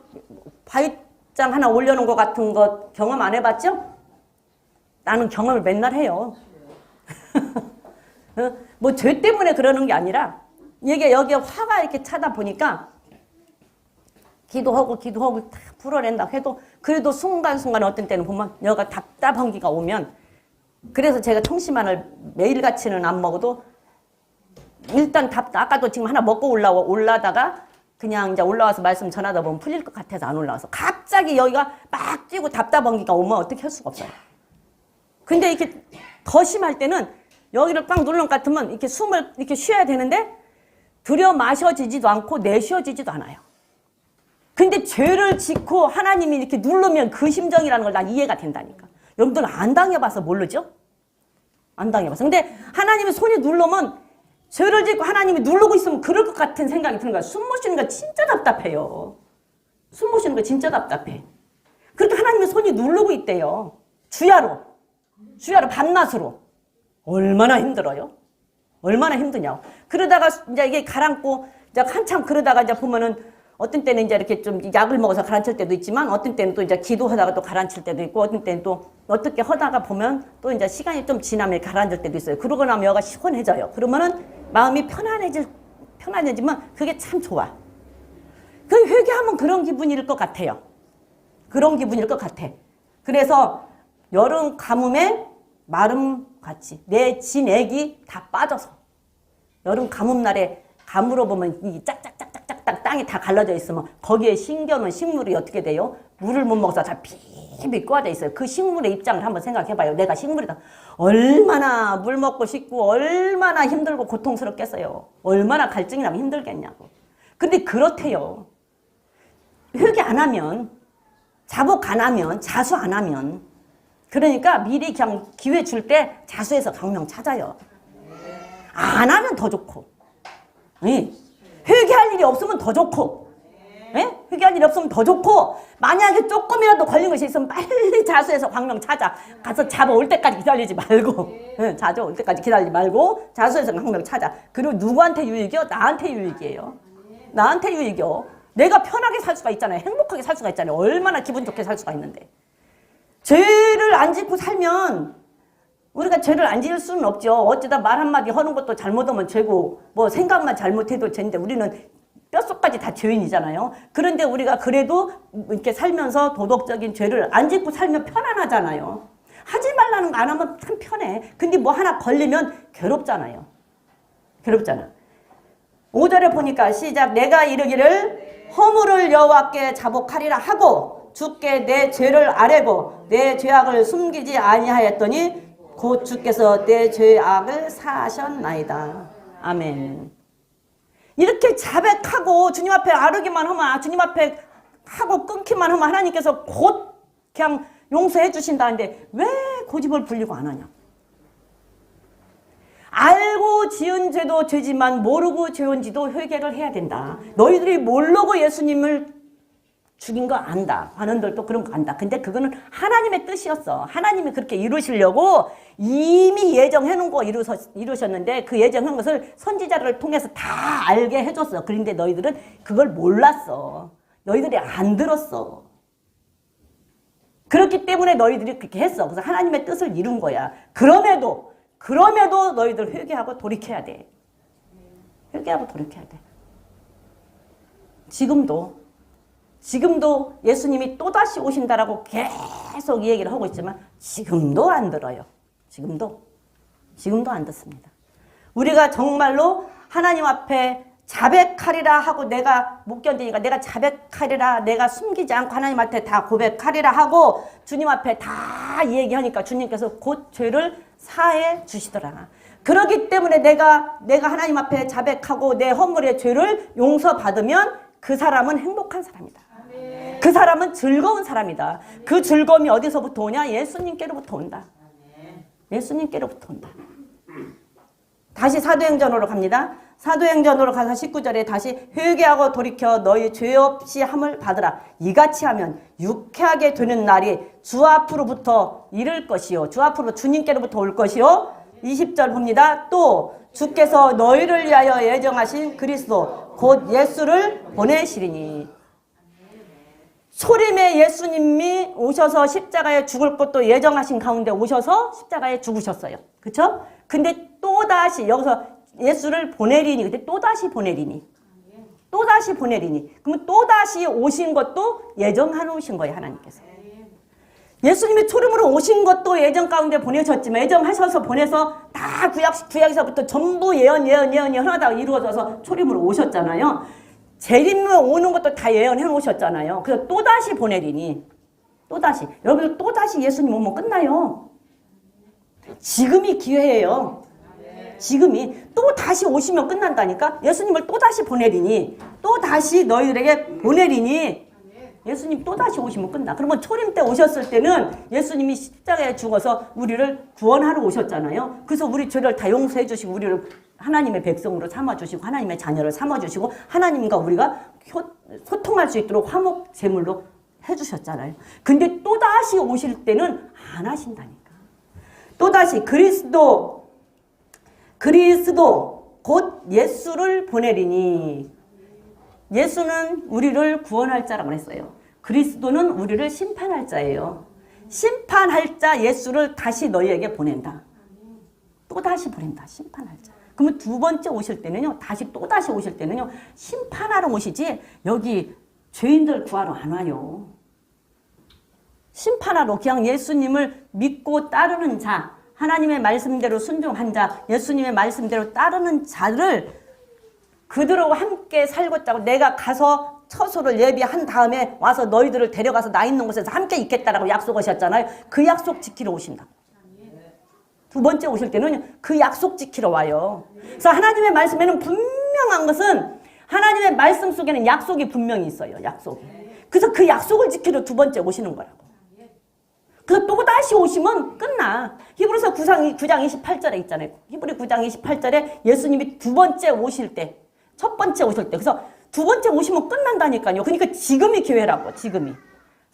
바위장 하나 올려놓은 것 같은 거 경험 안 해봤죠? 나는 경험을 맨날 해요. 뭐 죄 때문에 그러는 게 아니라 이게 여기에 화가 이렇게 차다 보니까 기도하고 다 풀어낸다 해도 그래도 순간순간 어떤 때는 보면 여기가 답답한 기가 오면 그래서 제가 청심환을 매일같이는 안 먹어도 일단 아까도 지금 하나 먹고 올라다가 그냥 이제 올라와서 말씀 전하다 보면 풀릴 것 같아서 안 올라와서 갑자기 여기가 막 찌고 답답한 기가 오면 어떻게 할 수가 없어요. 근데 이렇게 더 심할 때는 여기를 꽉 누르는 것 같으면 이렇게 숨을 이렇게 쉬어야 되는데 들여 마셔지지도 않고 내쉬어지지도 않아요. 근데 죄를 짓고 하나님이 이렇게 누르면 그 심정이라는 걸 난 이해가 된다니까. 여러분들은 안 당해봐서 모르죠? 안 당해봐서. 근데 하나님의 손이 누르면 죄를 짓고 하나님이 누르고 있으면 그럴 것 같은 생각이 드는 거야. 숨 못 쉬는 거 진짜 답답해요. 숨 못 쉬는 거 진짜 답답해. 그렇게 하나님의 손이 누르고 있대요. 주야로 밤낮으로. 얼마나 힘들어요? 얼마나 힘드냐고. 그러다가 이제 이게 가라앉고 이제 한참 그러다가 이제 보면은 어떤 때는 이제 이렇게 좀 약을 먹어서 가라앉힐 때도 있지만 어떤 때는 또 이제 기도하다가 또 가라앉힐 때도 있고 어떤 때는 또 어떻게 하다가 보면 또 이제 시간이 좀 지나면 가라앉을 때도 있어요. 그러고 나면 여가 시원해져요. 그러면은 마음이 편안해지면 그게 참 좋아. 그 회개하면 그런 기분일 것 같아요. 그런 기분일 것 같아. 그래서 여름 가뭄에 마름같이 내 진액이 다 빠져서 여름 가뭄날에 감으로 보면 이 짝짝짝짝짝 땅이 다 갈라져 있으면 거기에 심겨놓은 식물이 어떻게 돼요? 물을 못 먹어서 다 비비 꼬아져 있어요. 그 식물의 입장을 한번 생각해봐요. 내가 식물이다. 얼마나 물 먹고 싶고 얼마나 힘들고 고통스럽겠어요. 얼마나 갈증이 나면 힘들겠냐고. 근데 그렇대요. 회개 안 하면 자복 안 하면 자수 안 하면 그러니까 미리 그냥 기회 줄 때 자수해서 강명 찾아요. 안 하면 더 좋고. 예. 회개할 일이 없으면 더 좋고. 예? 회개할 일이 없으면 더 좋고. 만약에 조금이라도 걸린 것이 있으면 빨리 자수해서 강명 찾아. 가서 잡아올 때까지 기다리지 말고. 예, 잡아올 때까지 기다리지 말고 자수해서 강명 찾아. 그리고 누구한테 유익이요? 나한테 유익이에요. 나한테 유익이요. 내가 편하게 살 수가 있잖아요. 행복하게 살 수가 있잖아요. 얼마나 기분 좋게 살 수가 있는데. 죄를 안 짓고 살면 우리가 죄를 안 지을 수는 없죠. 어쩌다 말 한마디 하는 것도 잘못하면 죄고 뭐 생각만 잘못해도 죄인데 우리는 뼛속까지 다 죄인이잖아요. 그런데 우리가 그래도 이렇게 살면서 도덕적인 죄를 안 짓고 살면 편안하잖아요. 하지 말라는 거 안 하면 참 편해. 근데 뭐 하나 걸리면 괴롭잖아요. 괴롭잖아. 5절에 보니까 시작. 내가 이르기를 허물을 여호와께 자복하리라 하고 주께 내 죄를 아뢰고 내 죄악을 숨기지 아니하였더니 곧 주께서 내 죄악을 사하셨나이다. 아멘. 이렇게 자백하고 주님 앞에 아르기만 하면, 주님 앞에 하고 끊기만 하면 하나님께서 곧 그냥 용서해 주신다는데 왜 고집을 부리고 안 하냐. 알고 지은 죄도 죄지만 모르고 죄인지도 회개를 해야 된다. 너희들이 모르고 예수님을 죽인 거 안다. 반원들도 그런 거 안다. 근데 그거는 하나님의 뜻이었어. 하나님이 그렇게 이루시려고 이미 예정해 놓은 거 이루셨는데 그 예정한 것을 선지자를 통해서 다 알게 해줬어. 그런데 너희들은 그걸 몰랐어. 너희들이 안 들었어. 그렇기 때문에 너희들이 그렇게 했어. 그래서 하나님의 뜻을 이룬 거야. 그럼에도 너희들 회개하고 돌이켜야 돼. 회개하고 돌이켜야 돼. 지금도 예수님이 또다시 오신다라고 계속 이 얘기를 하고 있지만 지금도 안 들어요. 지금도 안 듣습니다. 우리가 정말로 하나님 앞에 자백하리라 하고 내가 못 견디니까 내가 자백하리라, 내가 숨기지 않고 하나님한테 다 고백하리라 하고 주님 앞에 다 얘기하니까 주님께서 곧 죄를 사해 주시더라. 그렇기 때문에 내가 하나님 앞에 자백하고 내 허물의 죄를 용서받으면 그 사람은 행복한 사람이다. 그 사람은 즐거운 사람이다. 그 즐거움이 어디서부터 오냐? 예수님께로부터 온다. 예수님께로부터 온다. 다시 사도행전으로 갑니다. 사도행전으로 가서 19절에 다시 회개하고 돌이켜 너희 죄 없이 함을 받으라. 이같이 하면 유쾌하게 되는 날이 주 앞으로부터 이를 것이요. 주 앞으로 주님께로부터 올 것이요. 20절 봅니다. 또 주께서 너희를 위하여 예정하신 그리스도 곧 예수를 보내시리니. 소림의 예수님이 오셔서 십자가에 죽을 것도 예정하신 가운데 오셔서 십자가에 죽으셨어요. 그렇죠? 근데 또다시 여기서 예수를 보내리니, 근데 또다시 보내리니. 그러면 또다시 오신 것도 예정해 놓으신 거예요, 하나님께서. 예수님이 초림으로 오신 것도 예정 가운데 보내셨지만, 예정하셔서 보내서 다 구약에서부터 전부 예언이 하나다 이루어져서 초림으로 오셨잖아요. 재림으로 오는 것도 다 예언해 놓으셨잖아요. 그래서 또다시 보내리니. 여러분 또다시 예수님 오면 끝나요. 지금이 기회예요. 지금이 또 다시 오시면 끝난다니까. 예수님을 또 다시 보내리니, 또 다시 너희들에게 보내리니, 예수님 또 다시 오시면 끝나. 그러면 초림 때 오셨을 때는 예수님이 십자가에 죽어서 우리를 구원하러 오셨잖아요. 그래서 우리 죄를 다 용서해 주시고 우리를 하나님의 백성으로 삼아주시고 하나님의 자녀를 삼아주시고 하나님과 우리가 소통할 수 있도록 화목 제물로 해주셨잖아요. 근데 또 다시 오실 때는 안 하신다니까. 또 다시 그리스도 곧 예수를 보내리니. 예수는 우리를 구원할 자라고 했어요. 그리스도는 우리를 심판할 자예요. 심판할 자 예수를 다시 너희에게 보낸다. 또 다시 보낸다. 심판할 자. 그러면 두 번째 오실 때는요. 또 다시 오실 때는요. 심판하러 오시지 여기 죄인들 구하러 안 와요. 심판하러 그냥 예수님을 믿고 따르는 자, 하나님의 말씀대로 순종한 자, 예수님의 말씀대로 따르는 자를 그들하고 함께 살고자고 내가 가서 처소를 예비한 다음에 와서 너희들을 데려가서 나 있는 곳에서 함께 있겠다라고 약속하셨잖아요. 그 약속 지키러 오신다. 두 번째 오실 때는 그 약속 지키러 와요. 그래서 하나님의 말씀에는 분명한 것은 하나님의 말씀 속에는 약속이 분명히 있어요. 약속이. 그래서 그 약속을 지키러 두 번째 오시는 거라고. 그래서 또 다시 오시면 끝나. 히브리서 9장 28절에 있잖아요. 히브리 9장 28절에 예수님이 두 번째 오실 때, 첫 번째 오실 때. 그래서 두 번째 오시면 끝난다니까요. 그러니까 지금이 기회라고, 지금이.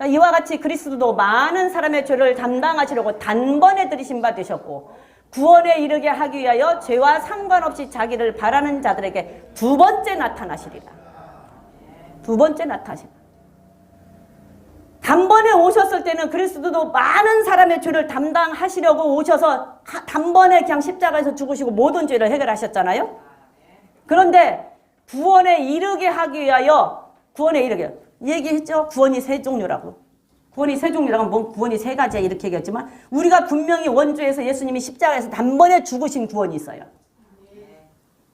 이와 같이 그리스도도 많은 사람의 죄를 담당하시려고 단번에 들이신 바 되셨고 구원에 이르게 하기 위하여 죄와 상관없이 자기를 바라는 자들에게 두 번째 나타나시리라. 두 번째 나타나시리라. 단번에 오셨을 때는 그리스도도 많은 사람의 죄를 담당하시려고 오셔서 단번에 그냥 십자가에서 죽으시고 모든 죄를 해결하셨잖아요. 그런데 구원에 이르게 하기 위하여 얘기했죠. 구원이 세 종류라고. 구원이 세 종류라고 뭐 구원이 세 가지야 이렇게 얘기했지만 우리가 분명히 원주에서 예수님이 십자가에서 단번에 죽으신 구원이 있어요.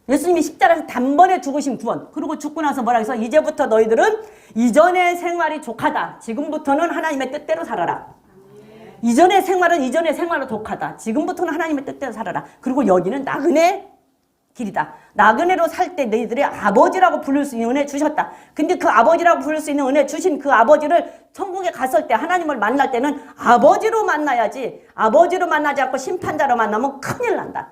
예수님이 십자가에서 단번에 죽으신 구원. 그리고 죽고 나서 뭐라 해서 이제부터 너희들은 이전의 생활이 족하다. 지금부터는 하나님의 뜻대로 살아라. 이전의 생활은 이전의 생활로 독하다. 지금부터는 하나님의 뜻대로 살아라. 그리고 여기는 나그네 길이다. 나그네로 살 때 너희들의 아버지라고 부를 수 있는 은혜 주셨다. 근데 그 아버지라고 부를 수 있는 은혜 주신 그 아버지를 천국에 갔을 때 하나님을 만날 때는 아버지로 만나야지. 아버지로 만나지 않고 심판자로 만나면 큰일 난다.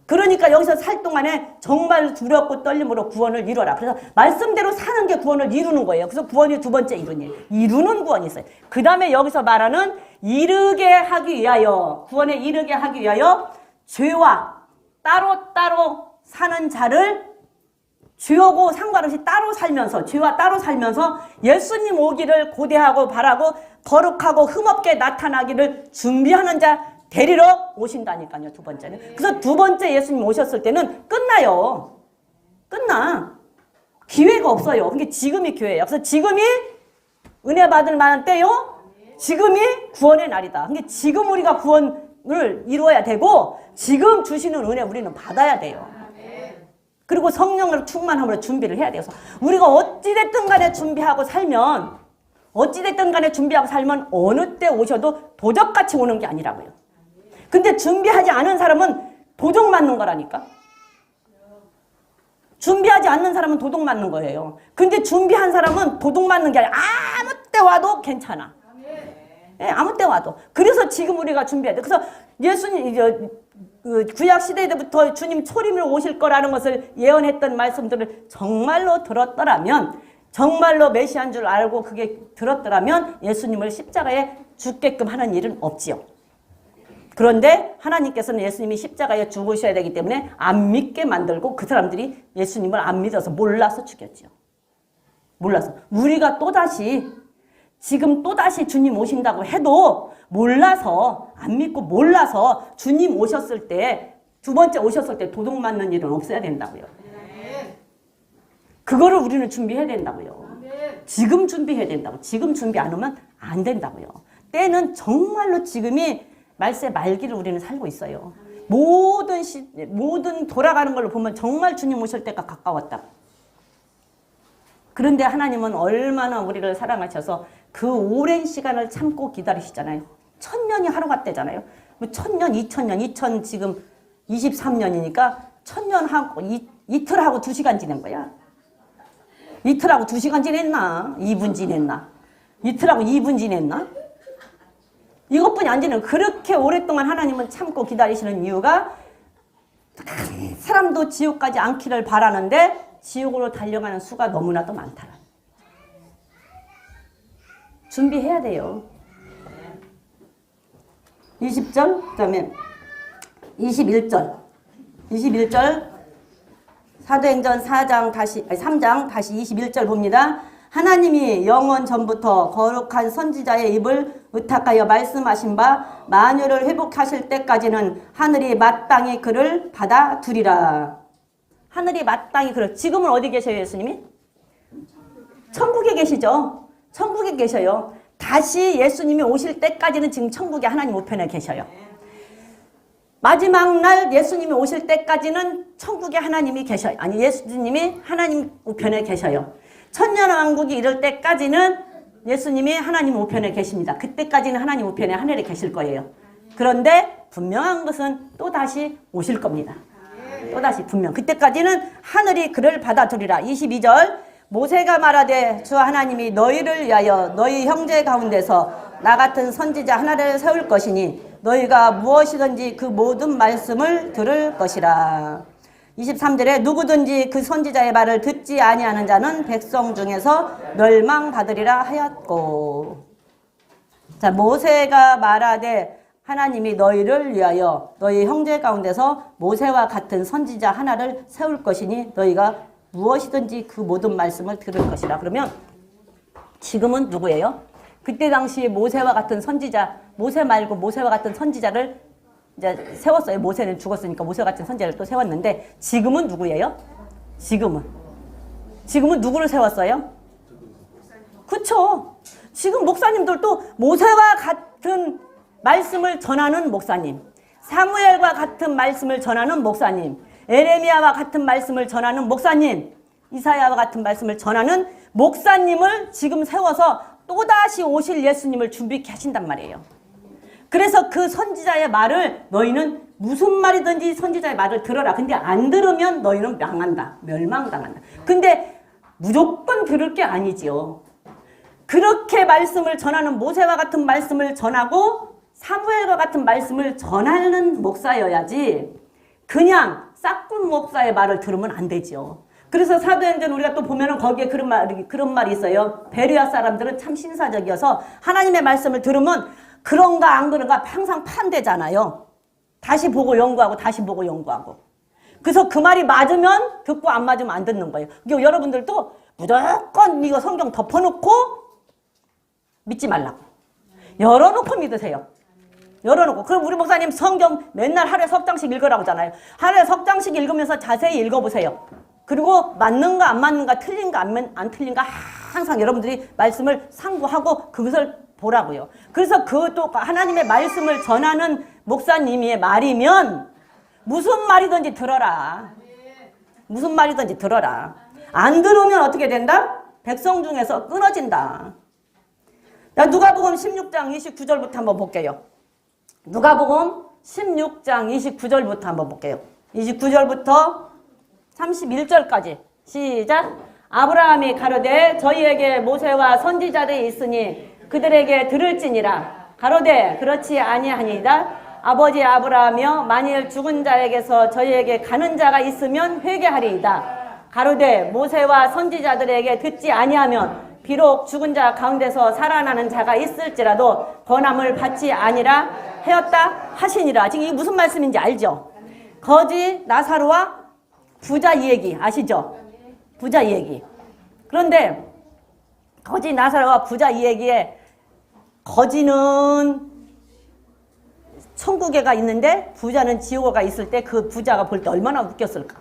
그러니까 여기서 살 동안에 정말 두렵고 떨림으로 구원을 이루어라. 그래서 말씀대로 사는 게 구원을 이루는 거예요. 그래서 구원이 두 번째 이루니 이루는 구원이 있어요. 그 다음에 여기서 말하는 이르게 하기 위하여, 구원에 이르게 하기 위하여 죄와 따로따로 사는 자를, 죄하고 상관없이 따로 살면서, 죄와 따로 살면서 예수님 오기를 고대하고 바라고 거룩하고 흠없게 나타나기를 준비하는 자 데리러 오신다니까요. 두 번째는. 그래서 두 번째 예수님 오셨을 때는 끝나요. 끝나. 기회가 없어요. 그게 지금이 기회예요. 그래서 지금이 은혜 받을 만한 때요. 지금이 구원의 날이다. 그게 지금 우리가 구원을 이루어야 되고 지금 주시는 은혜 우리는 받아야 돼요. 그리고 성령으로 충만함으로 준비를 해야 돼요. 그래서 우리가 어찌됐든 간에 준비하고 살면, 어찌됐든 간에 준비하고 살면 어느 때 오셔도 도적같이 오는 게 아니라고요. 근데 준비하지 않은 사람은 도둑 맞는 거라니까. 준비하지 않는 사람은 도둑 맞는 거예요. 근데 준비한 사람은 도둑 맞는 게 아니라 아무 때 와도 괜찮아. 예, 아무 때 와도. 그래서 지금 우리가 준비해야 돼. 그래서 예수님, 구약 시대 때부터 주님 초림으로 오실 거라는 것을 예언했던 말씀들을 정말로 들었더라면, 정말로 메시아인 줄 알고 그게 들었더라면 예수님을 십자가에 죽게끔 하는 일은 없지요. 그런데 하나님께서는 예수님이 십자가에 죽으셔야 되기 때문에 안 믿게 만들고 그 사람들이 예수님을 안 믿어서 몰라서 죽였지요. 몰라서. 우리가 또다시 지금 또다시 주님 오신다고 해도 몰라서, 안 믿고 몰라서 주님 오셨을 때, 두 번째 오셨을 때 도둑 맞는 일은 없어야 된다고요. 그거를 우리는 준비해야 된다고요. 지금 준비해야 된다고. 지금 준비 안 하면 안 된다고요. 때는 정말로 지금이 말세 말기를 우리는 살고 있어요. 모든 돌아가는 걸로 보면 정말 주님 오실 때가 가까웠다. 그런데 하나님은 얼마나 우리를 사랑하셔서 그 오랜 시간을 참고 기다리시잖아요. 1000년이 하루 같대잖아요. 1000년, 2000년, 지금 23년이니까 1000년 하고 이틀 하고 2시간 지낸 거야. 이틀하고 2시간 지냈나? 2분 지냈나? 이틀하고 2분 지냈나? 이것뿐이 안 지내는, 그렇게 오랫동안 하나님은 참고 기다리시는 이유가 한 사람도 지옥 가지 않기를 바라는데 지옥으로 달려가는 수가 너무나도 많다. 준비해야 돼요. 20절, 그 다음에 21절. 사도행전 3장 다시 21절 봅니다. 하나님이 영원 전부터 거룩한 선지자의 입을 의탁하여 말씀하신 바 만유를 회복하실 때까지는 하늘이 마땅히 그를 받아두리라. 하늘이 마땅히 그를. 지금은 어디 계셔요, 예수님이? 천국에 계시죠. 천국에 계셔요. 다시 예수님이 오실 때까지는 지금 천국에 하나님 우편에 계셔요. 마지막 날 예수님이 오실 때까지는 천국에 하나님이 계셔요. 아니, 예수님이 하나님 우편에 계셔요. 천년왕국이 이럴 때까지는 예수님이 하나님 우편에 계십니다. 그때까지는 하나님 우편에 하늘에 계실 거예요. 그런데 분명한 것은 또다시 오실 겁니다. 또다시 분명. 그때까지는 하늘이 그를 받아들이라. 22절. 모세가 말하되 주 하나님이 너희를 위하여 너희 형제 가운데서 나 같은 선지자 하나를 세울 것이니 너희가 무엇이든지 그 모든 말씀을 들을 것이라. 23절에 누구든지 그 선지자의 말을 듣지 아니하는 자는 백성 중에서 멸망받으리라 하였고. 자, 모세가 말하되 하나님이 너희를 위하여 너희 형제 가운데서 모세와 같은 선지자 하나를 세울 것이니 너희가 무엇이든지 그 모든 말씀을 들을 것이라. 그러면 지금은 누구예요? 그때 당시에 모세와 같은 선지자, 모세 말고 모세와 같은 선지자를 이제 세웠어요. 모세는 죽었으니까 모세 같은 선지자를 또 세웠는데 지금은 누구예요? 지금은 누구를 세웠어요? 그쵸? 지금 목사님들도 모세와 같은 말씀을 전하는 목사님, 사무엘과 같은 말씀을 전하는 목사님, 에레미야와 같은 말씀을 전하는 목사님, 이사야와 같은 말씀을 전하는 목사님을 지금 세워서 또다시 오실 예수님을 준비케 하신단 말이에요. 그래서 그 선지자의 말을 너희는 무슨 말이든지 선지자의 말을 들어라. 근데 안 들으면 너희는 망한다. 멸망당한다. 근데 무조건 들을 게 아니지요. 그렇게 말씀을 전하는 모세와 같은 말씀을 전하고 사무엘과 같은 말씀을 전하는 목사여야지 그냥 싹군 목사의 말을 들으면 안 되죠. 그래서 사도행전 우리가 또 보면은 거기에 그런 말이 있어요. 베레아 사람들은 참 신사적이어서 하나님의 말씀을 들으면 그런가 안 그런가 항상 판대잖아요. 다시 보고 연구하고 다시 보고 연구하고. 그래서 그 말이 맞으면 듣고 안 맞으면 안 듣는 거예요. 그러니까 여러분들도 무조건 이거 성경 덮어놓고 믿지 말라고. 열어놓고 믿으세요. 열어놓고. 그럼 우리 목사님 성경 맨날 하루에 석 장씩 읽으라고 하잖아요. 하루에 석 장씩 읽으면서 자세히 읽어보세요. 그리고 맞는가 안 맞는가 틀린가 안 틀린가 항상 여러분들이 말씀을 상고하고 그것을 보라고요. 그래서 그것도 하나님의 말씀을 전하는 목사님의 말이면 무슨 말이든지 들어라. 무슨 말이든지 들어라. 안 들으면 어떻게 된다? 백성 중에서 끊어진다. 누가복음 16장 29절부터 한번 볼게요. 누가복음 16장 29절부터 한번 볼게요. 29절부터 31절까지 시작. 아브라함이 가로되 저희에게 모세와 선지자들이 있으니 그들에게 들을지니라. 가로되 그렇지 아니하니이다. 아버지 아브라함이여 만일 죽은 자에게서 저희에게 가는 자가 있으면 회개하리이다. 가로되 모세와 선지자들에게 듣지 아니하면 비록 죽은 자 가운데서 살아나는 자가 있을지라도 권함을 받지 아니라 하였다 하시니라. 지금 이게 무슨 말씀인지 알죠? 거지 나사로와 부자 이 얘기 아시죠? 부자 이 얘기. 그런데 거지 나사로와 부자 이 얘기에 거지는 천국에가 있는데 부자는 지옥에가 있을 때 그 부자가 볼 때 얼마나 웃겼을까?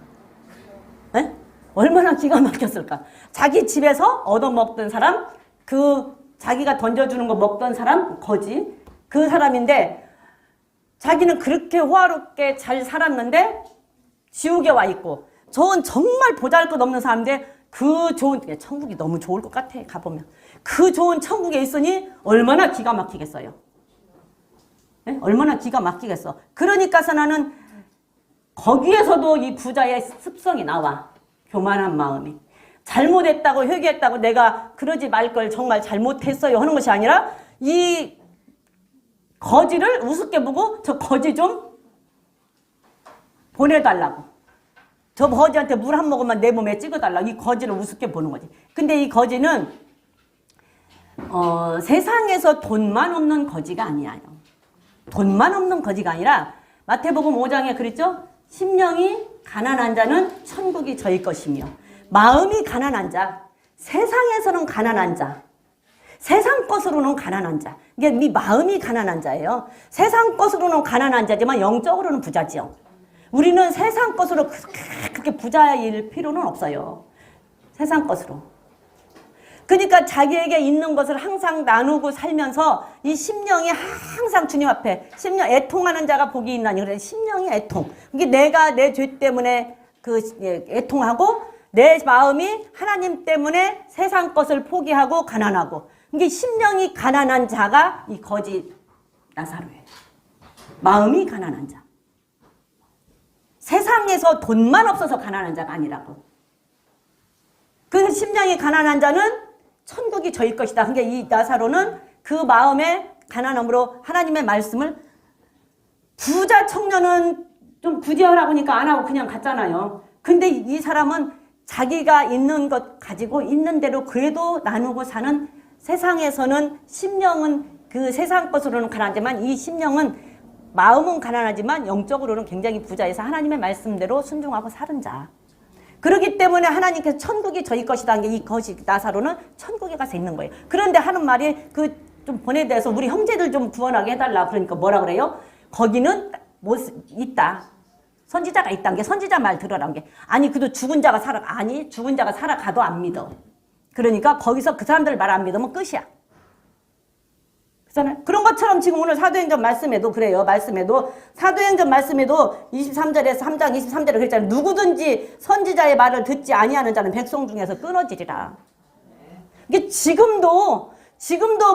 에? 얼마나 기가 막혔을까? 자기 집에서 얻어먹던 사람, 그 자기가 던져주는 거 먹던 사람, 거지. 그 사람인데 자기는 그렇게 호화롭게 잘 살았는데 지옥에 와 있고 저건 정말 보잘것없는 사람인데 그 좋은, 천국이 너무 좋을 것 같아 가보면. 그 좋은 천국에 있으니 얼마나 기가 막히겠어요. 네? 얼마나 기가 막히겠어. 그러니까서 나는 거기에서도 이 부자의 습성이 나와. 교만한 마음이. 잘못했다고 회개했다고 내가 그러지 말 걸 정말 잘못했어요 하는 것이 아니라 이 거지를 우습게 보고 저 거지 좀 보내달라고. 저 거지한테 물 한 모금만 내 몸에 찍어달라고. 이 거지를 우습게 보는 거지. 근데 이 거지는 세상에서 돈만 없는 거지가 아니에요. 돈만 없는 거지가 아니라 마태복음 5장에 그랬죠? 심령이 가난한 자는 천국이 저희 것이며 마음이 가난한 자, 세상에서는 가난한 자, 세상 것으로는 가난한 자. 이게 네 마음이 가난한 자예요. 세상 것으로는 가난한 자지만 영적으로는 부자지요. 우리는 세상 것으로 그렇게 부자일 필요는 없어요. 세상 것으로. 그러니까 자기에게 있는 것을 항상 나누고 살면서 이 심령이 항상 주님 앞에 심령 애통하는 자가 복이 있나니. 그래 심령이 애통. 이게 내가 내 죄 때문에 그 애통하고 내 마음이 하나님 때문에 세상 것을 포기하고 가난하고. 이게 심령이 가난한 자가 이 거지 나사로예요. 마음이 가난한 자. 세상에서 돈만 없어서 가난한 자가 아니라고. 그 심령이 가난한 자는 천국이 저일 것이다. 그러니까 이 나사로는 그 마음의 가난함으로 하나님의 말씀을 부자 청년은 좀 부지하라고 하니까 안 하고 그냥 갔잖아요. 근데 이 사람은 자기가 있는 것 가지고 있는 대로 그래도 나누고 사는 세상에서는 심령은 그 세상 것으로는 가난하지만 이 심령은 마음은 가난하지만 영적으로는 굉장히 부자해서 하나님의 말씀대로 순종하고 사는 자. 그렇기 때문에 하나님께서 천국이 저희 것이다 한 게 이 것이 나사로는 천국에 가서 있는 거예요. 그런데 하는 말이 그 좀 보내대서 우리 형제들 좀 구원하게 해달라. 그러니까 뭐라 그래요? 거기는 뭐 있다. 선지자가 있다는 게 선지자 말 들어라는 게 아니 그래도 죽은 자가 아니 죽은 자가 살아가도 안 믿어. 그러니까 거기서 그 사람들 말 안 믿으면 끝이야. 그렇잖아요. 그런 것처럼 지금 오늘 사도행전 말씀에도 그래요. 말씀에도 사도행전 말씀에도 23절에서 3장 23절에 그랬잖아요. 누구든지 선지자의 말을 듣지 아니하는 자는 백성 중에서 끊어지리라. 이게 지금도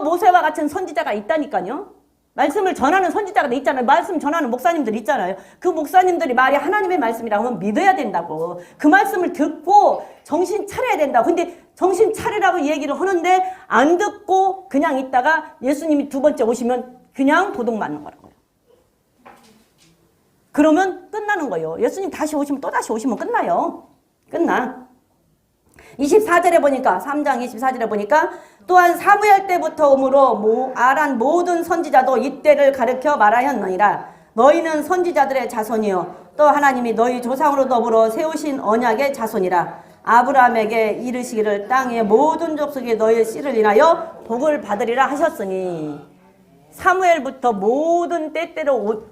모세와 같은 선지자가 있다니까요. 말씀을 전하는 선지자가 있잖아요. 말씀 전하는 목사님들 있잖아요. 그 목사님들이 말이 하나님의 말씀이라고 하면 믿어야 된다고. 그 말씀을 듣고 정신 차려야 된다고. 근데 정신 차리라고 얘기를 하는데 안 듣고 그냥 있다가 예수님이 두 번째 오시면 그냥 도둑 맞는 거라고요. 그러면 끝나는 거예요. 예수님 다시 오시면 또 다시 오시면 끝나요. 끝나. 24절에 보니까 3장 24절에 보니까 또한 사무엘 때부터 오므로 아란 모든 선지자도 이때를 가르쳐 말하였느니라. 너희는 선지자들의 자손이요 또 하나님이 너희 조상으로 더불어 세우신 언약의 자손이라. 아브라함에게 이르시기를 땅의 모든 족속이 너희의 씨를 인하여 복을 받으리라 하셨으니 사무엘부터 모든 때때로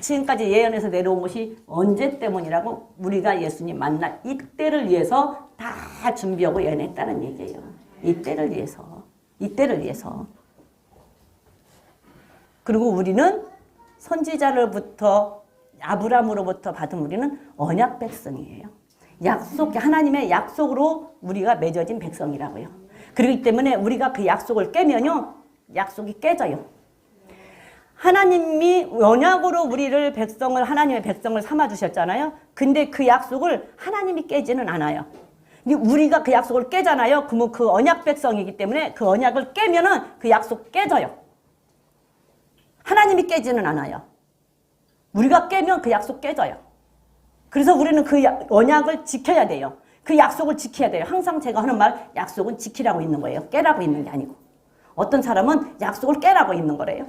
지금까지 예언에서 내려온 것이 언제 때문이라고? 우리가 예수님 만날 이때를 위해서 다 준비하고 예언했다는 얘기예요. 이때를 위해서. 이때를 위해서. 그리고 우리는 선지자로부터 아브라함으로부터 받은 우리는 언약 백성이에요. 하나님의 약속으로 우리가 맺어진 백성이라고요. 그렇기 때문에 우리가 그 약속을 깨면요, 약속이 깨져요. 하나님이 언약으로 우리를 하나님의 백성을 삼아주셨잖아요. 근데 그 약속을 하나님이 깨지는 않아요. 우리가 그 약속을 깨잖아요. 그러면 그 언약 백성이기 때문에 그 언약을 깨면은 그 약속 깨져요. 하나님이 깨지는 않아요. 우리가 깨면 그 약속 깨져요. 그래서 우리는 그 언약을 지켜야 돼요. 그 약속을 지켜야 돼요. 항상 제가 하는 말, 약속은 지키라고 있는 거예요. 깨라고 있는 게 아니고. 어떤 사람은 약속을 깨라고 있는 거래요.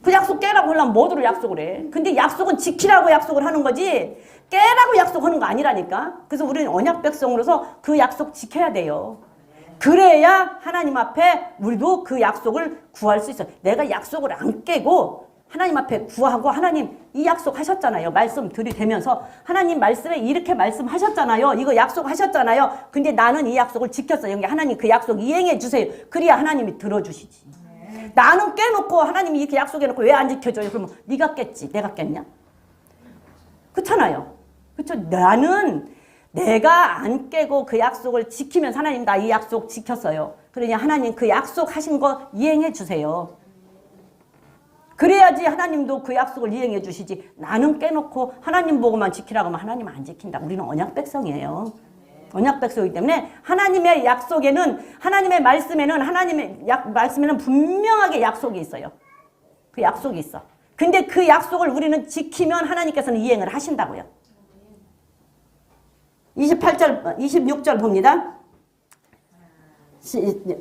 그 약속 깨라고 하려면 뭐로 약속을 해. 근데 약속은 지키라고 약속을 하는 거지 깨라고 약속하는 거 아니라니까. 그래서 우리는 언약 백성으로서 그 약속 지켜야 돼요. 그래야 하나님 앞에 우리도 그 약속을 구할 수 있어요. 내가 약속을 안 깨고 하나님 앞에 구하고 하나님 이 약속 하셨잖아요. 말씀 들이대면서 하나님 말씀에 이렇게 말씀하셨잖아요. 이거 약속하셨잖아요. 근데 나는 이 약속을 지켰어요. 하나님 그 약속 이행해 주세요. 그래야 하나님이 들어주시지. 나는 깨놓고 하나님이 이렇게 약속해놓고 왜 안 지켜줘요? 그러면 네가 깼지 내가 깼냐? 그렇잖아요. 그렇죠? 내가 안 깨고 그 약속을 지키면서 하나님 나 이 약속 지켰어요. 그러니 하나님 그 약속하신 거 이행해 주세요. 그래야지 하나님도 그 약속을 이행해 주시지. 나는 깨놓고 하나님 보고만 지키라고 하면 하나님 안 지킨다. 우리는 언약 백성이에요. 언약 백성이기 때문에 하나님의 약속에는 하나님의 말씀에는 분명하게 약속이 있어요. 그 약속이 있어. 근데 그 약속을 우리는 지키면 하나님께서는 이행을 하신다고요. 26절 봅니다.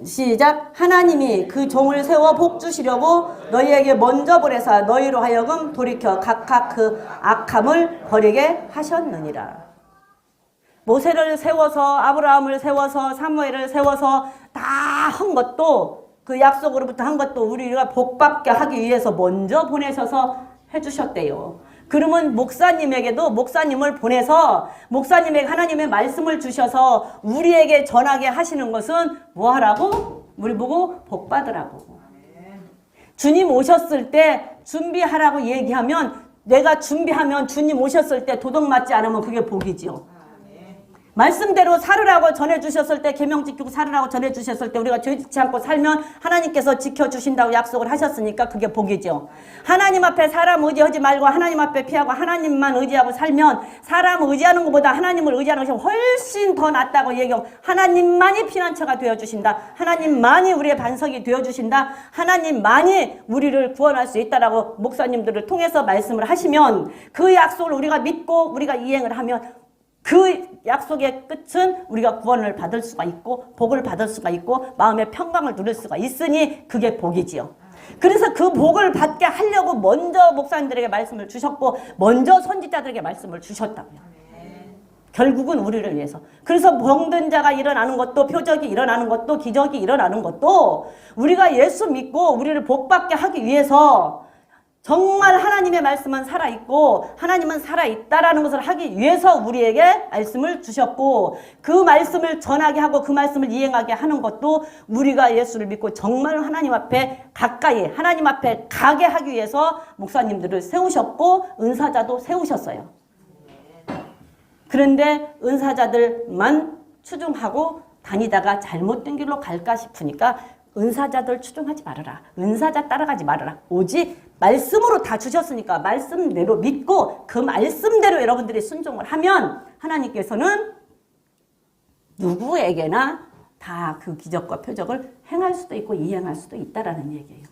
시작. 하나님이 그 종을 세워 복 주시려고 너희에게 먼저 보내사 너희로 하여금 돌이켜 각각 그 악함을 버리게 하셨느니라. 모세를 세워서 아브라함을 세워서 사무엘을 세워서 다 한 것도 그 약속으로부터 한 것도 우리가 복받게 하기 위해서 먼저 보내셔서 해주셨대요. 그러면 목사님에게도 목사님을 보내서 목사님에게 하나님의 말씀을 주셔서 우리에게 전하게 하시는 것은 뭐 하라고? 우리 보고 복 받으라고. 주님 오셨을 때 준비하라고 얘기하면 내가 준비하면 주님 오셨을 때 도둑 맞지 않으면 그게 복이지요. 말씀대로 살으라고 전해주셨을 때 계명 지키고 살으라고 전해주셨을 때 우리가 죄 짓지 않고 살면 하나님께서 지켜주신다고 약속을 하셨으니까 그게 복이죠. 하나님 앞에 사람 의지하지 말고 하나님 앞에 피하고 하나님만 의지하고 살면 사람 의지하는 것보다 하나님을 의지하는 것이 훨씬 더 낫다고 얘기하고 하나님만이 피난처가 되어주신다. 하나님만이 우리의 반석이 되어주신다. 하나님만이 우리를 구원할 수 있다라고 목사님들을 통해서 말씀을 하시면 그 약속을 우리가 믿고 우리가 이행을 하면 그 약속의 끝은 우리가 구원을 받을 수가 있고 복을 받을 수가 있고 마음의 평강을 누릴 수가 있으니 그게 복이지요. 그래서 그 복을 받게 하려고 먼저 목사님들에게 말씀을 주셨고 먼저 선지자들에게 말씀을 주셨다고요. 결국은 우리를 위해서. 그래서 병든 자가 일어나는 것도 표적이 일어나는 것도 기적이 일어나는 것도 우리가 예수 믿고 우리를 복받게 하기 위해서 정말 하나님의 말씀은 살아있고 하나님은 살아있다라는 것을 하기 위해서 우리에게 말씀을 주셨고 그 말씀을 전하게 하고 그 말씀을 이행하게 하는 것도 우리가 예수를 믿고 정말 하나님 앞에 가까이 하나님 앞에 가게 하기 위해서 목사님들을 세우셨고 은사자도 세우셨어요. 그런데 은사자들만 추종하고 다니다가 잘못된 길로 갈까 싶으니까 은사자들 추종하지 말아라. 은사자 따라가지 말아라. 오직 말씀으로 다 주셨으니까 말씀대로 믿고 그 말씀대로 여러분들이 순종을 하면 하나님께서는 누구에게나 다 그 기적과 표적을 행할 수도 있고 이행할 수도 있다라는 얘기예요.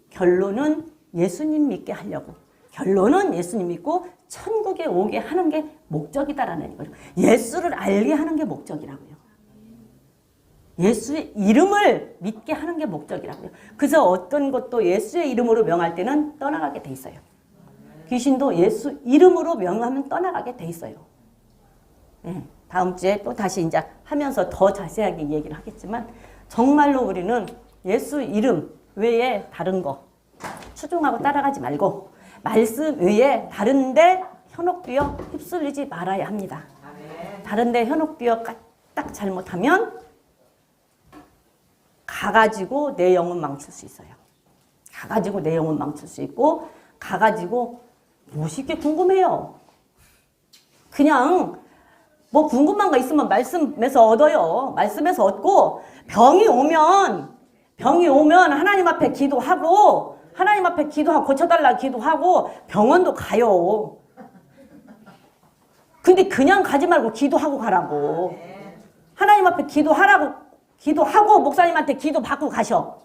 결론은 예수님 믿게 하려고. 결론은 예수님 믿고 천국에 오게 하는 게 목적이다라는 거죠. 예수를 알게 하는 게 목적이라고요. 예수의 이름을 믿게 하는 게 목적이라고요. 그래서 어떤 것도 예수의 이름으로 명할 때는 떠나가게 돼 있어요. 귀신도 예수 이름으로 명하면 떠나가게 돼 있어요. 네, 다음 주에 또 다시 이제 하면서 더 자세하게 얘기를 하겠지만 정말로 우리는 예수 이름 외에 다른 거 추종하고 따라가지 말고 말씀 외에 다른데 현혹되어 휩쓸리지 말아야 합니다. 다른데 현혹되어 딱 잘못하면 가가지고 내 영혼 망칠 수 있어요. 가가지고 내 영혼 망칠 수 있고 가가지고 무엇이 이렇게 궁금해요. 그냥 뭐 궁금한 거 있으면 말씀에서 얻어요. 말씀에서 얻고 병이 오면 하나님 앞에 기도하고 하나님 앞에 기도하고 고쳐달라 기도하고 병원도 가요. 근데 그냥 가지 말고 기도하고 가라고. 하나님 앞에 기도하고 목사님한테 기도 받고 가셔.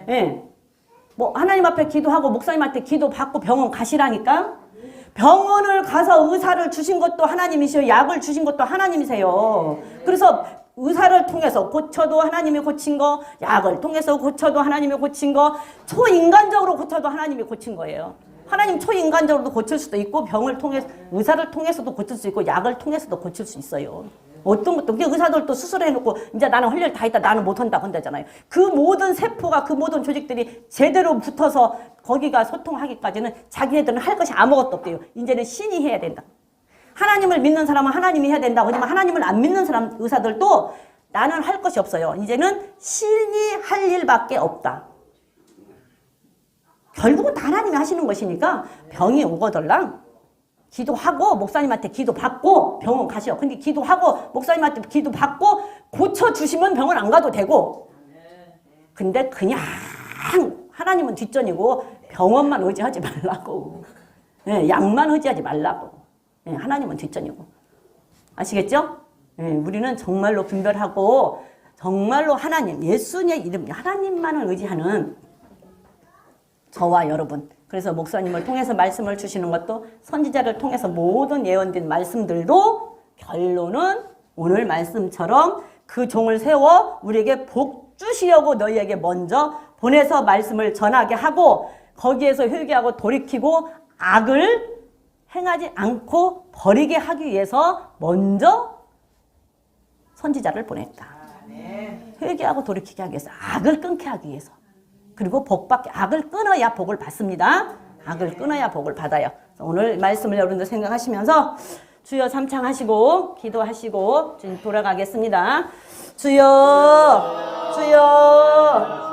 예. 뭐 하나님 앞에 기도하고 목사님한테 기도 받고 병원 가시라니까. 병원을 가서 의사를 주신 것도 하나님이시요 약을 주신 것도 하나님이세요. 그래서 의사를 통해서 고쳐도 하나님이 고친 거, 약을 통해서 고쳐도 하나님이 고친 거, 초인간적으로 고쳐도 하나님이 고친 거예요. 하나님 초인간적으로도 고칠 수도 있고 병을 통해서 의사를 통해서도 고칠 수 있고 약을 통해서도 고칠 수 있어요. 어떤 것도 의사들도 수술해놓고 이제 나는 할 일 다 있다 나는 못한다 한다잖아요. 그 모든 세포가 그 모든 조직들이 제대로 붙어서 거기가 소통하기까지는 자기네들은 할 것이 아무것도 없대요. 이제는 신이 해야 된다. 하나님을 믿는 사람은 하나님이 해야 된다. 하지만 하나님을 안 믿는 사람 의사들도 나는 할 것이 없어요. 이제는 신이 할 일밖에 없다. 결국은 다 하나님이 하시는 것이니까 병이 오거들랑 기도하고 목사님한테 기도받고 병원 가시오. 근데 기도하고 목사님한테 기도받고 고쳐주시면 병원 안 가도 되고 근데 그냥 하나님은 뒷전이고 병원만 의지하지 말라고. 네, 약만 의지하지 말라고. 네, 하나님은 뒷전이고. 아시겠죠? 네, 우리는 정말로 분별하고 정말로 하나님, 예수님의 이름, 하나님만을 의지하는 저와 여러분. 그래서 목사님을 통해서 말씀을 주시는 것도 선지자를 통해서 모든 예언된 말씀들도 결론은 오늘 말씀처럼 그 종을 세워 우리에게 복 주시려고 너희에게 먼저 보내서 말씀을 전하게 하고 거기에서 회개하고 돌이키고 악을 행하지 않고 버리게 하기 위해서 먼저 선지자를 보냈다. 회개하고 돌이키게 하기 위해서 악을 끊게 하기 위해서. 그리고 복받게 악을 끊어야 복을 받습니다. 악을 끊어야 복을 받아요. 오늘 말씀을 여러분들 생각하시면서 주여 삼창하시고 기도하시고 돌아가겠습니다. 주여 주여